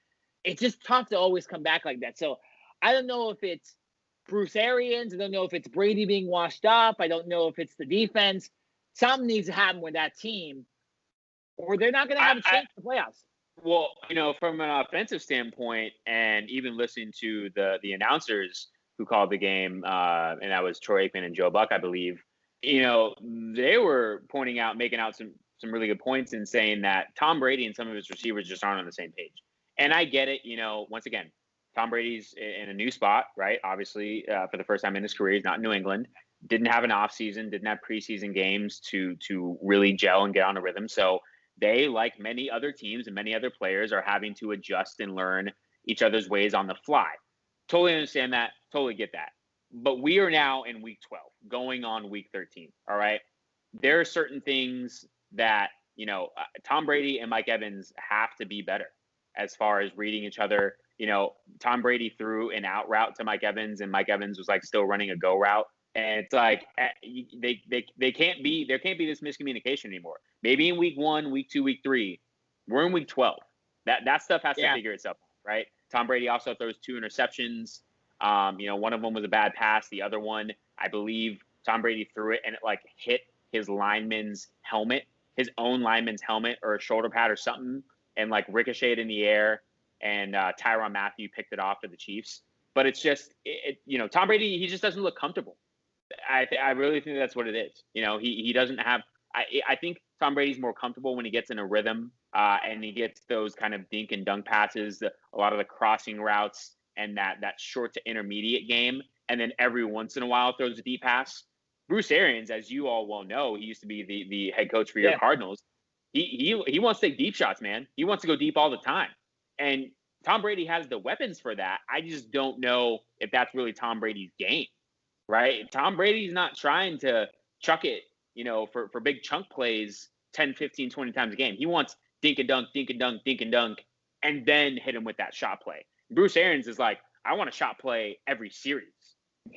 it's just tough to always come back like that. So I don't know if it's Bruce Arians. I don't know if it's Brady being washed up. I don't know if it's the defense. Something needs to happen with that team, or they're not going to have a chance in the playoffs. Well, from an offensive standpoint, and even listening to the announcers who called the game, and that was Troy Aikman and Joe Buck, I believe, they were making out some really good points and saying that Tom Brady and some of his receivers just aren't on the same page. And I get it. Once again, Tom Brady's in a new spot, right? Obviously, for the first time in his career, he's not in New England. Didn't have an offseason, didn't have preseason games to really gel and get on a rhythm. So they, like many other teams and many other players, are having to adjust and learn each other's ways on the fly. Totally understand that. Totally get that. But we are now in week 12, going on week 13. All right. There are certain things that, Tom Brady and Mike Evans have to be better as far as reading each other. Tom Brady threw an out route to Mike Evans, and Mike Evans was like still running a go route. And it's like there can't be this miscommunication anymore. Maybe in week 1, week 2, week 3, we're in week 12. That stuff has to figure itself out, right? Tom Brady also throws 2 interceptions. One of them was a bad pass. The other one, I believe, Tom Brady threw it and it like hit his lineman's helmet, his own lineman's helmet or a shoulder pad or something, and like ricocheted in the air. And Tyrann Mathieu picked it off for the Chiefs. But it's just, Tom Brady, he just doesn't look comfortable. I really think that's what it is. He doesn't have. I think Tom Brady's more comfortable when he gets in a rhythm and he gets those kind of dink and dunk passes, a lot of the crossing routes, and that short to intermediate game. And then every once in a while throws a deep pass. Bruce Arians, as you all well know, he used to be the head coach for your Cardinals. He wants to take deep shots, man. He wants to go deep all the time. And Tom Brady has the weapons for that. I just don't know if that's really Tom Brady's game, right? Tom Brady's not trying to chuck it, for big chunk plays 10, 15, 20 times a game. He wants dink and dunk, dink and dunk, dink and dunk, and then hit him with that shot play. Bruce Arians is like, I want a shot play every series.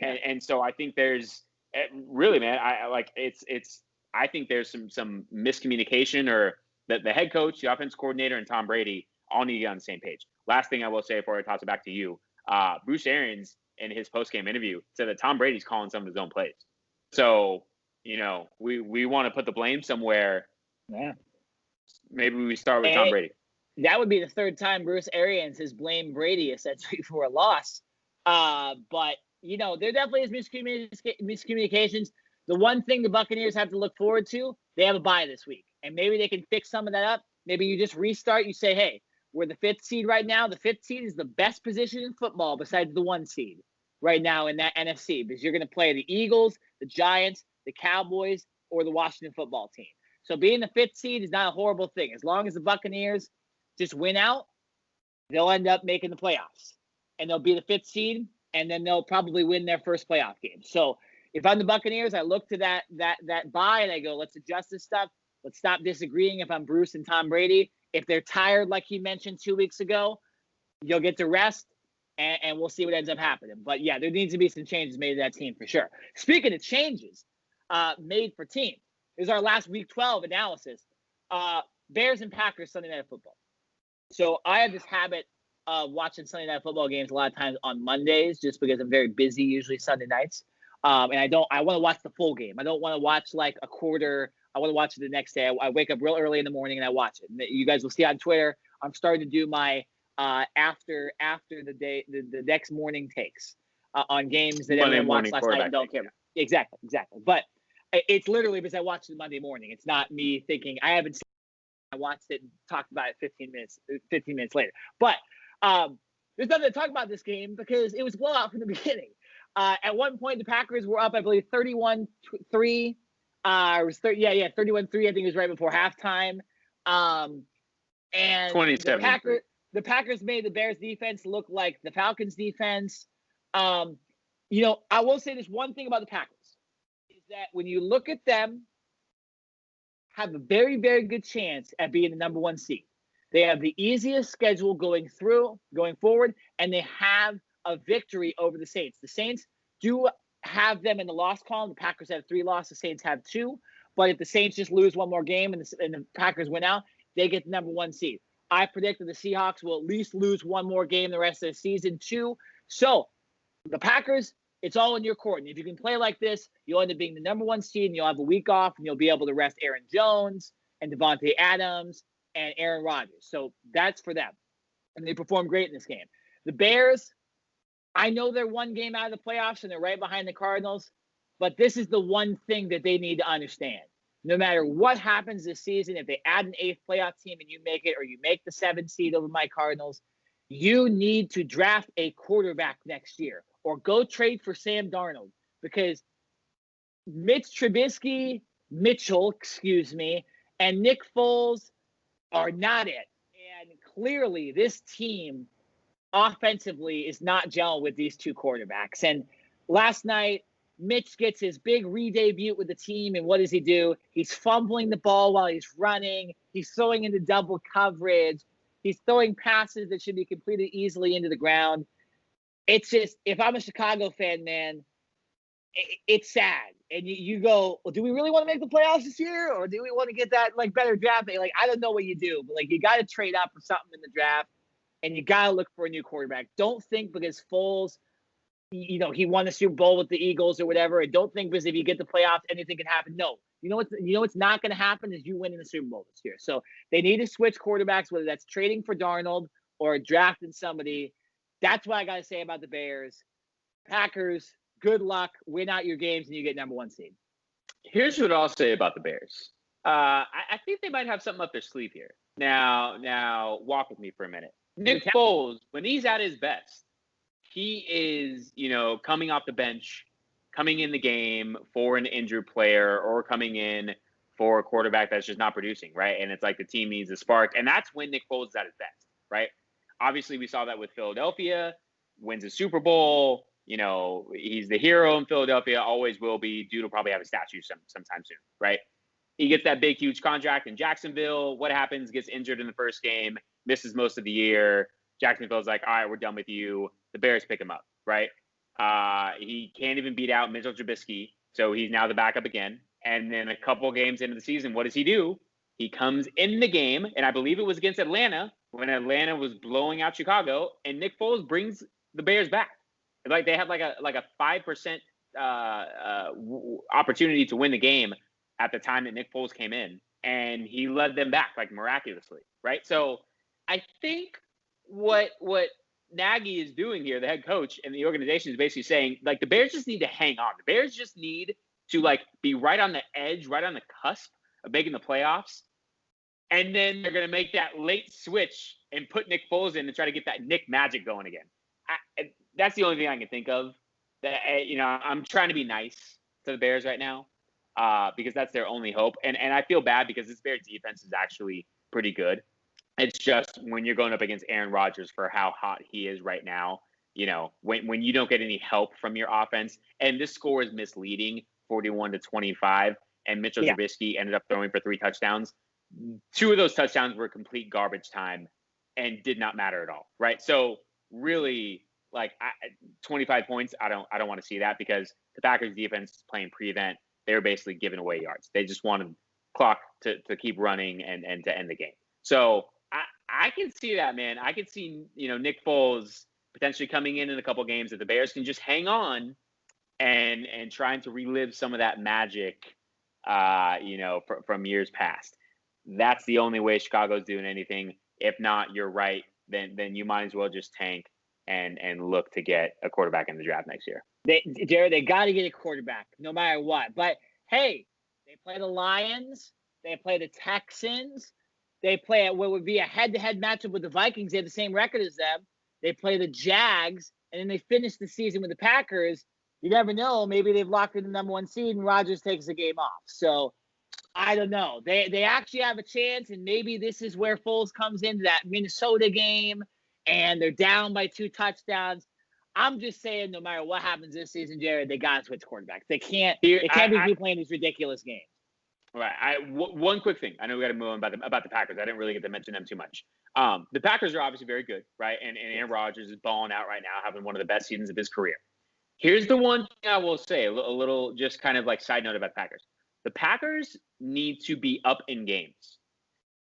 And so I think there's really, man, I think there's some miscommunication, or the head coach, the offense coordinator, and Tom Brady all need to get on the same page. Last thing I will say before I toss it back to you, Bruce Arians in his post-game interview said that Tom Brady's calling some of his own plays. So, we want to put the blame somewhere. Yeah. Maybe we start with Tom Brady. That would be the third time Bruce Arians has blamed Brady essentially for a loss. But, there definitely is miscommunications. The one thing the Buccaneers have to look forward to, they have a bye this week. And maybe they can fix some of that up. Maybe you just restart. You say, hey, we're the 5th seed right now. The 5th seed is the best position in football besides the 1 seed right now in that NFC, because you're going to play the Eagles, the Giants, the Cowboys, or the Washington football team. So being the 5th seed is not a horrible thing. As long as the Buccaneers just win out, they'll end up making the playoffs. And they'll be the 5th seed, and then they'll probably win their first playoff game. So if I'm the Buccaneers, I look to that bye and I go, let's adjust this stuff. Let's stop disagreeing. If I'm Bruce and Tom Brady, if they're tired, like he mentioned 2 weeks ago, you'll get to rest, and we'll see what ends up happening. But, yeah, there needs to be some changes made to that team for sure. Speaking of changes made for teams, this is our last Week 12 analysis. Bears and Packers Sunday Night Football. So I have this habit of watching Sunday Night Football games a lot of times on Mondays, just because I'm very busy usually Sunday nights. And I want to watch the full game. I don't want to watch like a quarter. I want to watch it the next day. I wake up real early in the morning and I watch it. And you guys will see on Twitter, I'm starting to do my after the next morning takes on games that everyone watched last night and don't care. Exactly. But it's literally because I watched it Monday morning. It's not me thinking I haven't seen it. I watched it and talked about it 15 minutes later. But there's nothing to talk about this game because it was blowout from the beginning. At one point, the Packers were up, I believe, 31-3. It was 31-3. I think it was right before halftime. And 27. The Packers made the Bears defense look like the Falcons defense. I will say this one thing about the Packers is that when you look at them, have a very, very good chance at being the number 1 seed. They have the easiest schedule going forward, and they have a victory over the Saints. The Saints do have them in the loss column. The Packers have 3 losses. The Saints have 2. But if the Saints just lose one more game and the Packers win out, they get the number 1 seed. I predict that the Seahawks will at least lose one more game the rest of the season, too. So the Packers, it's all in your court. And if you can play like this, you'll end up being the number 1 seed, and you'll have a week off, and you'll be able to rest Aaron Jones and Devontae Adams and Aaron Rodgers. So that's for them. And they perform great in this game. The Bears, I know they're one game out of the playoffs, and they're right behind the Cardinals. But this is the one thing that they need to understand. No matter what happens this season, if they add an 8th playoff team and you make it, or you make the 7th seed over my Cardinals, you need to draft a quarterback next year or go trade for Sam Darnold, because Mitchell, and Nick Foles are not it. And clearly this team offensively is not gelling with these two quarterbacks. And last night, Mitch gets his big re-debut with the team, and what does he do? He's fumbling the ball while he's running. He's throwing into double coverage. He's throwing passes that should be completed easily into the ground. It's just, if I'm a Chicago fan, man, it's sad. And you go, well, do we really want to make the playoffs this year? Or do we want to get that, like, better draft? Like, I don't know what you do, but, like, you got to trade up for something in the draft, and you got to look for a new quarterback. Don't think because Foles, he won the Super Bowl with the Eagles or whatever, and don't think because if you get the playoffs, anything can happen. No. You know what's not going to happen is you winning the Super Bowl this year. So they need to switch quarterbacks, whether that's trading for Darnold or drafting somebody. That's what I got to say about the Bears. Packers, good luck. Win out your games, and you get number 1 seed. Here's what I'll say about the Bears. I think they might have something up their sleeve here. Now, walk with me for a minute. Nick Foles, when he's at his best, he is, coming off the bench, coming in the game for an injured player, or coming in for a quarterback that's just not producing, right? And it's like the team needs a spark. And that's when Nick Foles is at his best, right? Obviously, we saw that with Philadelphia, wins a Super Bowl. He's the hero in Philadelphia, always will be. Dude will probably have a statue sometime soon, right? He gets that big, huge contract in Jacksonville. What happens? Gets injured in the first game, misses most of the year. Jacksonville's like, all right, we're done with you. The Bears pick him up, right? He can't even beat out Mitchell Trubisky, so he's now the backup again. And then a couple games into the season, what does he do? He comes in the game, and I believe it was against Atlanta, when Atlanta was blowing out Chicago, and Nick Foles brings the Bears back. Like they had like a 5% opportunity to win the game at the time that Nick Foles came in, and he led them back like miraculously, right? So I think what Nagy is doing here, the head coach and the organization, is basically saying, like, the Bears just need to hang on. The Bears just need to, like, be right on the edge, right on the cusp of making the playoffs. And then they're going to make that late switch and put Nick Foles in and try to get that Nick magic going again. That's the only thing I can think of. That I'm trying to be nice to the Bears right now because that's their only hope. And I feel bad because this Bears defense is actually pretty good. It's just when you're going up against Aaron Rodgers for how hot he is right now, when you don't get any help from your offense, and this score is misleading, 41-25, and Mitchell Trubisky ended up throwing for 3 touchdowns. 2 of those touchdowns were complete garbage time and did not matter at all, right? So really, 25 points, I don't want to see that because the Packers defense is playing prevent. They were basically giving away yards. They just wanted clock to keep running and to end the game. So I can see that, man. I could see, Nick Foles potentially coming in a couple games that the Bears can just hang on and trying to relive some of that magic, from years past. That's the only way Chicago's doing anything. If not, you're right. Then you might as well just tank and look to get a quarterback in the draft next year. Jared, they got to get a quarterback no matter what. But, hey, they play the Lions. They play the Texans. They play what would be a head-to-head matchup with the Vikings. They have the same record as them. They play the Jags, and then they finish the season with the Packers. You never know. Maybe they've locked in the number 1 seed, and Rodgers takes the game off. So, I don't know. They actually have a chance, and maybe this is where Foles comes into that Minnesota game, and they're down by 2 touchdowns. I'm just saying, no matter what happens this season, Jared, they got to switch quarterbacks. They can't be playing these ridiculous games. Right. One quick thing. I know we got to move on about the Packers. I didn't really get to mention them too much. The Packers are obviously very good, right? And Aaron Rodgers is balling out right now, having one of the best seasons of his career. Here's the one thing I will say, a little just kind of like side note about the Packers. The Packers need to be up in games.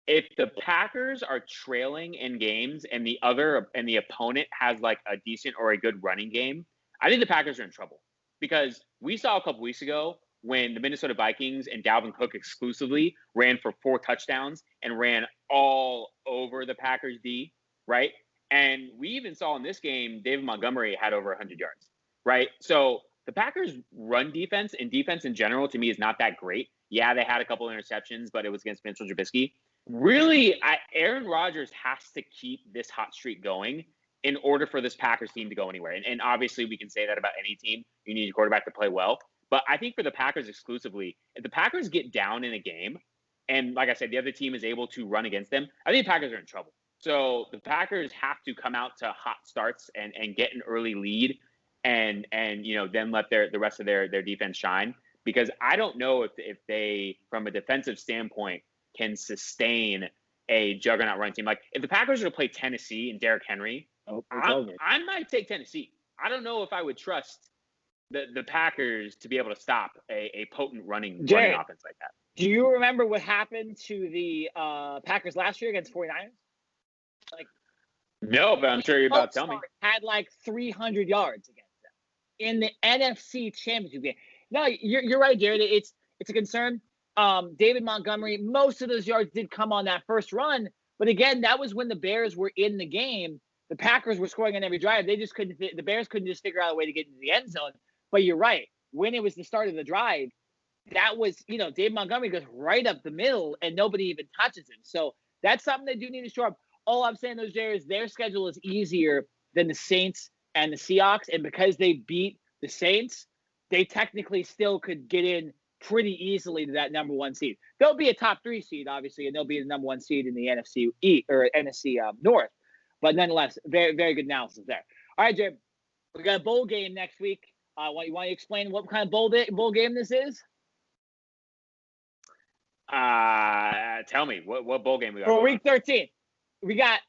if the Packers are trailing in games and the opponent has like a decent or a good running game, I think the Packers are in trouble, because we saw a couple weeks ago when the Minnesota Vikings and Dalvin Cook exclusively ran for 4 touchdowns and ran all over the Packers D, right? And we even saw in this game David Montgomery had over 100 yards, right? So the Packers' run defense and defense in general to me is not that great. Yeah, they had a couple interceptions, but it was against Mitchell Trubisky. Really, Aaron Rodgers has to keep this hot streak going in order for this Packers team to go anywhere. And obviously, we can say that about any team. You need a quarterback to play well. But I think for the Packers exclusively, if the Packers get down in a game, and like I said, the other team is able to run against them, I think the Packers are in trouble. So the Packers have to come out to hot starts and get an early lead, and then let the rest of their defense shine. Because I don't know if they, from a defensive standpoint, can sustain a juggernaut run team. Like, if the Packers are to play Tennessee and Derrick Henry, I might take Tennessee. I don't know if I would trust the Packers to be able to stop a potent running offense like that. Do you remember what happened to the Packers last year against 49ers? No, but I'm sure you're about to tell me. Had like 300 yards against them in the NFC Championship game. No, you're right, Jared. It's a concern. David Montgomery, most of those yards did come on that first run, but again, that was when the Bears were in the game. The Packers were scoring on every drive. They just couldn't. The Bears couldn't just figure out a way to get into the end zone. But you're right. When it was the start of the drive, that was, David Montgomery goes right up the middle and nobody even touches him. So that's something they do need to shore up. All I'm saying, those Jared, is their schedule is easier than the Saints and the Seahawks, and because they beat the Saints, they technically still could get in pretty easily to that number 1 seed. They'll be a top 3 seed, obviously, and they'll be the number 1 seed in the NFC East or NFC North. But nonetheless, very, very good analysis there. All right, Jared, we got a bowl game next week. You want to explain what kind of bowl game this is? Tell me what bowl game we got for week 13. We got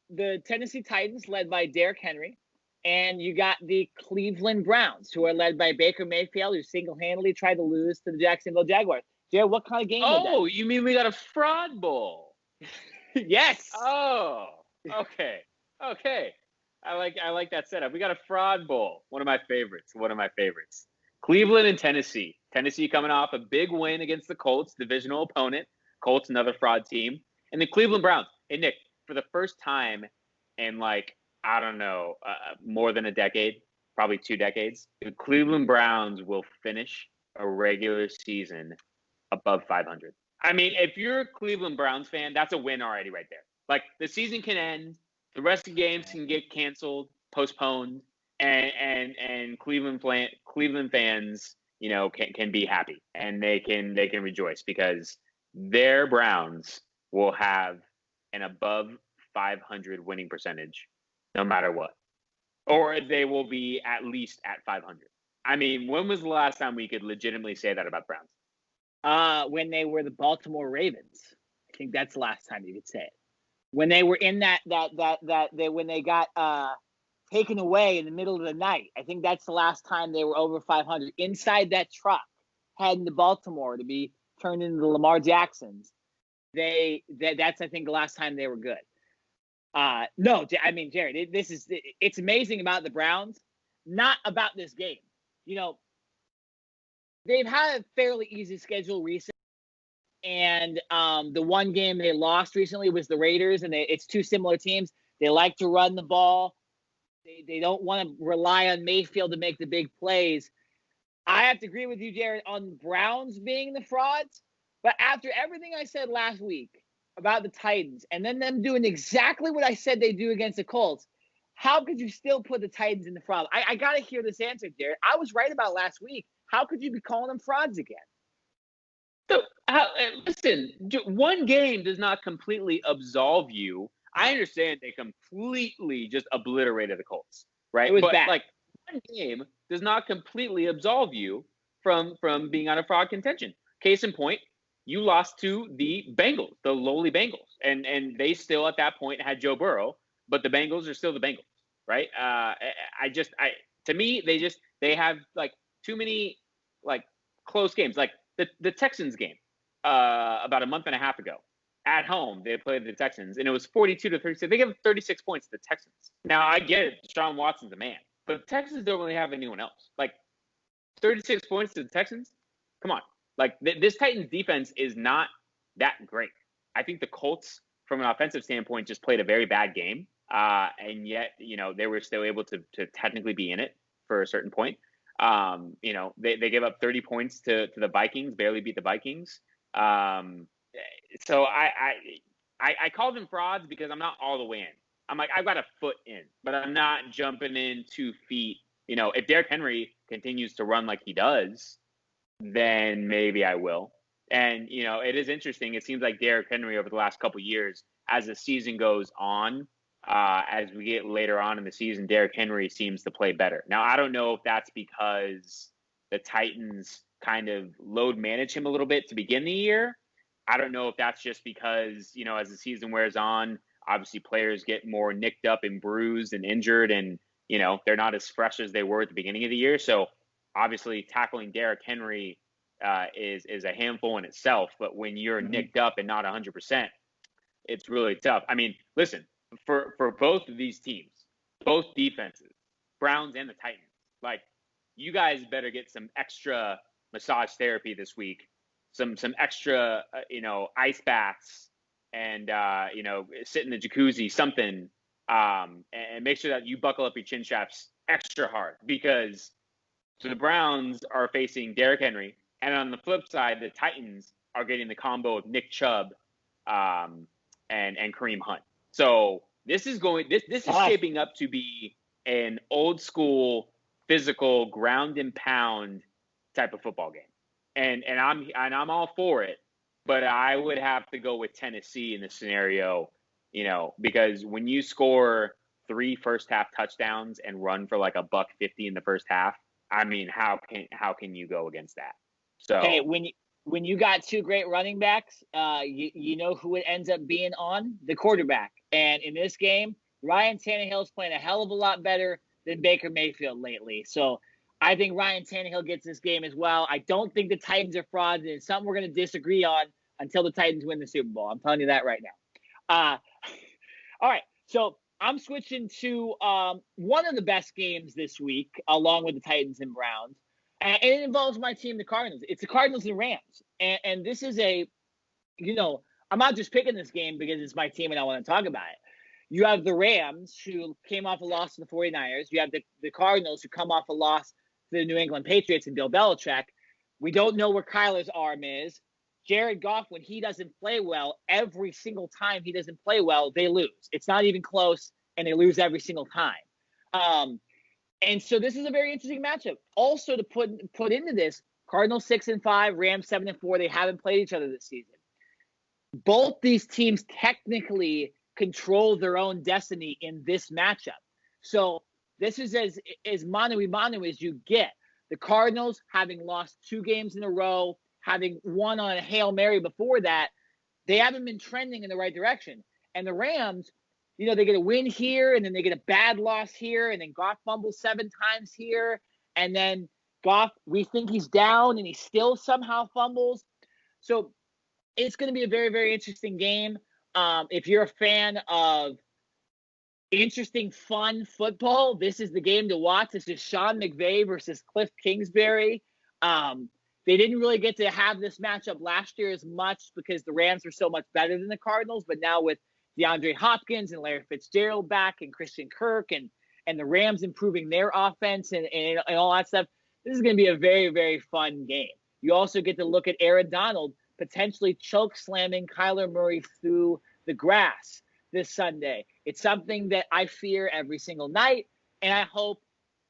the Tennessee Titans led by Derrick Henry, and you got the Cleveland Browns, who are led by Baker Mayfield, who single-handedly tried to lose to the Jacksonville Jaguars. Jared, what kind of game is that? Oh, you mean we got a fraud bowl? Yes. Oh, okay. I like that setup. We got a fraud bowl. One of my favorites. Cleveland and Tennessee. Tennessee coming off a big win against the Colts, divisional opponent. Colts, another fraud team. And the Cleveland Browns. Hey, Nick, for the first time in more than a decade, probably 2 decades, the Cleveland Browns will finish a regular season above 500. I mean, if you're a Cleveland Browns fan, that's a win already right there. Like, the season can end. The rest of the games can get canceled, postponed, and Cleveland fans, can be happy, and they can rejoice, because their Browns will have an above 500 winning percentage no matter what, or they will be at least at 500. I mean, when was the last time we could legitimately say that about Browns? When they were the Baltimore Ravens. I think that's the last time you could say it. When they were in when they got taken away in the middle of the night. I think that's the last time they were over 500 inside that truck heading to Baltimore to be turned into the Lamar Jacksons. That's I think the last time they were good. No, I mean, Jared, it's amazing about the Browns, not about this game. They've had a fairly easy schedule recently. And the one game they lost recently was the Raiders, and it's 2 similar teams. They like to run the ball. They don't want to rely on Mayfield to make the big plays. I have to agree with you, Jared, on Browns being the frauds. But after everything I said last week about the Titans, and then them doing exactly what I said they do against the Colts, how could you still put the Titans in the fraud? I got to hear this answer, Jared. I was right about last week. How could you be calling them frauds again? So, listen, one game does not completely absolve you. I understand they completely just obliterated the Colts, right? It was bad. Like, one game does not completely absolve you from being out of fraud contention. Case in point, you lost to the Bengals, the lowly Bengals, and they still at that point had Joe Burrow, but the Bengals are still the Bengals, right? To me, they have like too many like close games, like the Texans game about a month and a half ago. at home. They played the Texans, and it was 42-36. They gave up 36 points to the Texans. Now, I get it. Deshaun Watson's a man. But the Texans don't really have anyone else. Like, 36 points to the Texans? Come on. Like, this Titans defense is not that great. I think the Colts, from an offensive standpoint, just played a very bad game. And yet, they were still able to technically be in it for a certain point. They gave up 30 points to the Vikings, barely beat the Vikings. So I call them frauds because I'm not all the way in. I'm like, I've got a foot in, but I'm not jumping in 2 feet. If Derrick Henry continues to run like he does, then maybe I will. And, it is interesting. It seems like Derrick Henry over the last couple of years, as the season goes on, as we get later on in the season, Derrick Henry seems to play better. Now, I don't know if that's because the Titans kind of load manage him a little bit to begin the year. I don't know if that's just because, as the season wears on, obviously players get more nicked up and bruised and injured, and, they're not as fresh as they were at the beginning of the year. So obviously tackling Derrick Henry is a handful in itself. But when you're nicked up and not 100%, it's really tough. I mean, listen, for both of these teams, both defenses, Browns and the Titans, like, you guys better get some extra massage therapy this week, some extra, ice baths, and, sit in the jacuzzi, something, and make sure that you buckle up your chin straps extra hard, because the Browns are facing Derrick Henry, and on the flip side, the Titans are getting the combo of Nick Chubb and Kareem Hunt. So this is shaping up to be an old school, physical, ground and pound type of football game. And I'm all for it, but I would have to go with Tennessee in this scenario, because when you score 3 first half touchdowns and run for like $150 in the first half, I mean, how can you go against that? So hey, when you got 2 great running backs, you know who it ends up being on? The quarterback. And in this game, Ryan Tannehill's playing a hell of a lot better than Baker Mayfield lately. So I think Ryan Tannehill gets this game as well. I don't think the Titans are frauds, and it's something we're going to disagree on until the Titans win the Super Bowl. I'm telling you that right now. All right, so I'm switching to one of the best games this week, along with the Titans and Browns. And it involves my team, the Cardinals. It's the Cardinals and Rams. And this is I'm not just picking this game because it's my team and I want to talk about it. You have the Rams, who came off a loss to the 49ers. You have the Cardinals, who come off a loss to the New England Patriots and Bill Belichick. We don't know where Kyler's arm is. Jared Goff, when he doesn't play well, every single time he doesn't play well, they lose. It's not even close, and they lose every single time. And so this is a very interesting matchup. Also, to put into this, Cardinals 6-5, Rams 7-4. They haven't played each other this season. Both these teams technically control their own destiny in this matchup. So this is as mano-a-mano as you get. The Cardinals, having lost 2 games in a row, having won on a Hail Mary before that, they haven't been trending in the right direction. And the Rams, they get a win here, and then they get a bad loss here, and then Goff fumbles 7 times here, and then Goff, we think he's down, and he still somehow fumbles. So it's going to be a very, very interesting game. If you're a fan of interesting, fun football, this is the game to watch. This is Sean McVay versus Cliff Kingsbury. They didn't really get to have this matchup last year as much because the Rams were so much better than the Cardinals. But now with DeAndre Hopkins and Larry Fitzgerald back and Christian Kirk and the Rams improving their offense and all that stuff, this is going to be a very, very fun game. You also get to look at Aaron Donald potentially choke slamming Kyler Murray through the grass this Sunday. It's something that I fear every single night, and I hope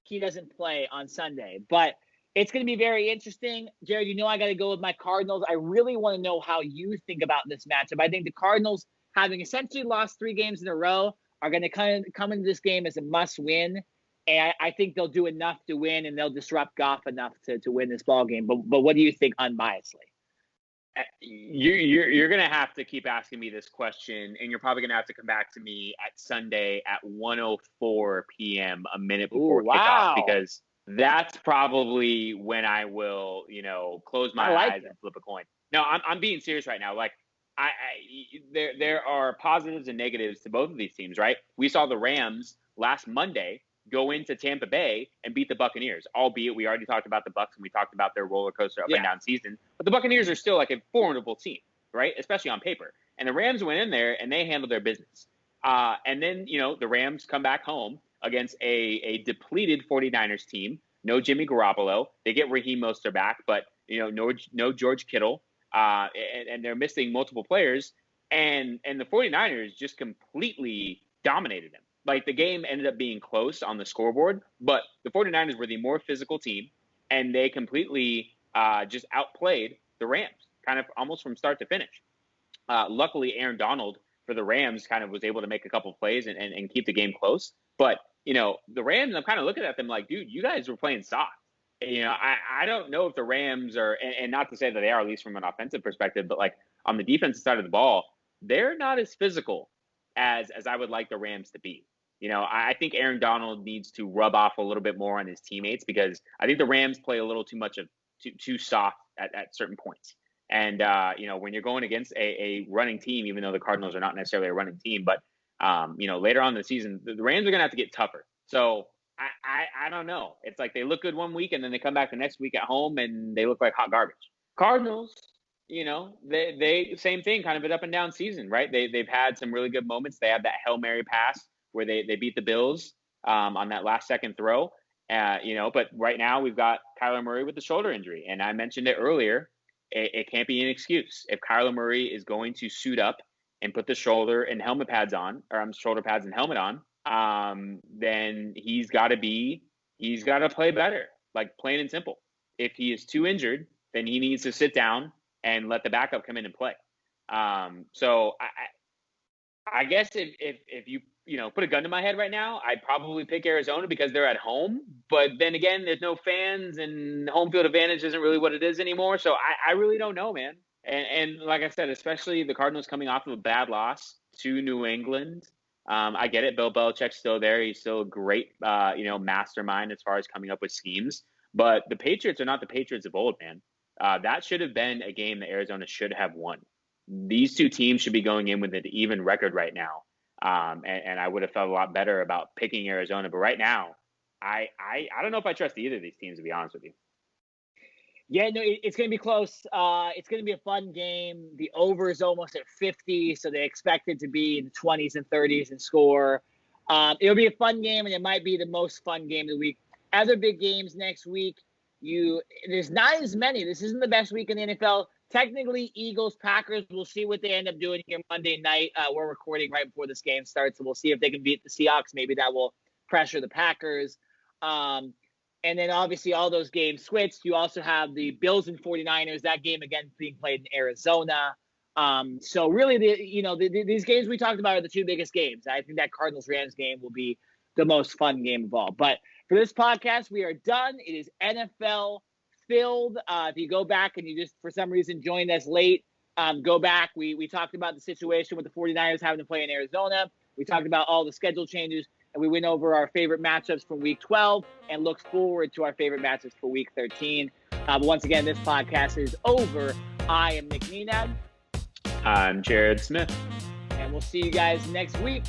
he doesn't play on Sunday. But it's going to be very interesting. Jared, I got to go with my Cardinals. I really want to know how you think about this matchup. I think the Cardinals, having essentially lost 3 games in a row, are going to come into this game as a must-win. And I think they'll do enough to win, and they'll disrupt Goff enough to win this ball game. But what do you think unbiasedly? You're going to have to keep asking me this question, and you're probably going to have to come back to me at Sunday at 1:04 p.m., a minute before kickoff, because that's probably when I will, close my eyes and flip a coin. No, I'm being serious right now. Like, there are positives and negatives to both of these teams, right? We saw the Rams last Monday go into Tampa Bay and beat the Buccaneers, albeit we already talked about the Bucs and we talked about their roller coaster up and down season. But the Buccaneers are still like a formidable team, right? Especially on paper. And the Rams went in there and they handled their business. And then, the Rams come back home against a depleted 49ers team. No Jimmy Garoppolo. They get Raheem Mostert back, but, no George Kittle. And they're missing multiple players. And the 49ers just completely dominated them. Like, the game ended up being close on the scoreboard, but the 49ers were the more physical team, and they completely just outplayed the Rams, kind of almost from start to finish. Luckily, Aaron Donald for the Rams kind of was able to make a couple plays and keep the game close. But, the Rams, I'm kind of looking at them like, dude, you guys were playing soft. I don't know if the Rams are, and not to say that they are, at least from an offensive perspective, but like on the defensive side of the ball, they're not as physical as I would like the Rams to be. I think Aaron Donald needs to rub off a little bit more on his teammates, because I think the Rams play a little too much of too soft at certain points. And, when you're going against a running team, even though the Cardinals are not necessarily a running team, but, later on in the season, the Rams are going to have to get tougher. So I don't know. It's like they look good one week and then they come back the next week at home and they look like hot garbage. Cardinals, they same thing, kind of an up and down season, right? They've had some really good moments. They had that Hail Mary pass where they beat the Bills on that last second throw, but right now we've got Kyler Murray with the shoulder injury. And I mentioned it earlier. It can't be an excuse. If Kyler Murray is going to suit up and put the shoulder and helmet pads on, or shoulder pads and helmet on, then he's got to play better, like plain and simple. If he is too injured, then he needs to sit down and let the backup come in and play. So I guess if you put a gun to my head right now, I'd probably pick Arizona because they're at home. But then again, there's no fans and home field advantage isn't really what it is anymore. So I really don't know, man. And like I said, especially the Cardinals coming off of a bad loss to New England. I get it. Bill Belichick's still there. He's still a great, mastermind as far as coming up with schemes. But the Patriots are not the Patriots of old, man. That should have been a game that Arizona should have won. These two teams should be going in with an even record right now. And I would have felt a lot better about picking Arizona. But right now, I don't know if I trust either of these teams, to be honest with you. Yeah, no, it's going to be close. It's going to be a fun game. The over is almost at 50, so they expect it to be in the 20s and 30s in score. It'll be a fun game, and it might be the most fun game of the week. Other big games next week, there's not as many. This isn't the best week in the NFL. Technically, Eagles, Packers, we'll see what they end up doing here Monday night. We're recording right before this game starts, so we'll see if they can beat the Seahawks. Maybe that will pressure the Packers. And then obviously all those games switched. You also have the Bills and 49ers, that game again being played in Arizona. So really, these games we talked about are the two biggest games. I think that Cardinals-Rams game will be the most fun game of all. But for this podcast, we are done. It is NFL filled. If you go back and you just, for some reason, joined us late, go back. We talked about the situation with the 49ers having to play in Arizona. We talked about all the schedule changes. And we went over our favorite matchups from Week 12 and looked forward to our favorite matchups for Week 13. But once again, this podcast is over. I am Nick Nenad. I'm Jared Smith. And we'll see you guys next week.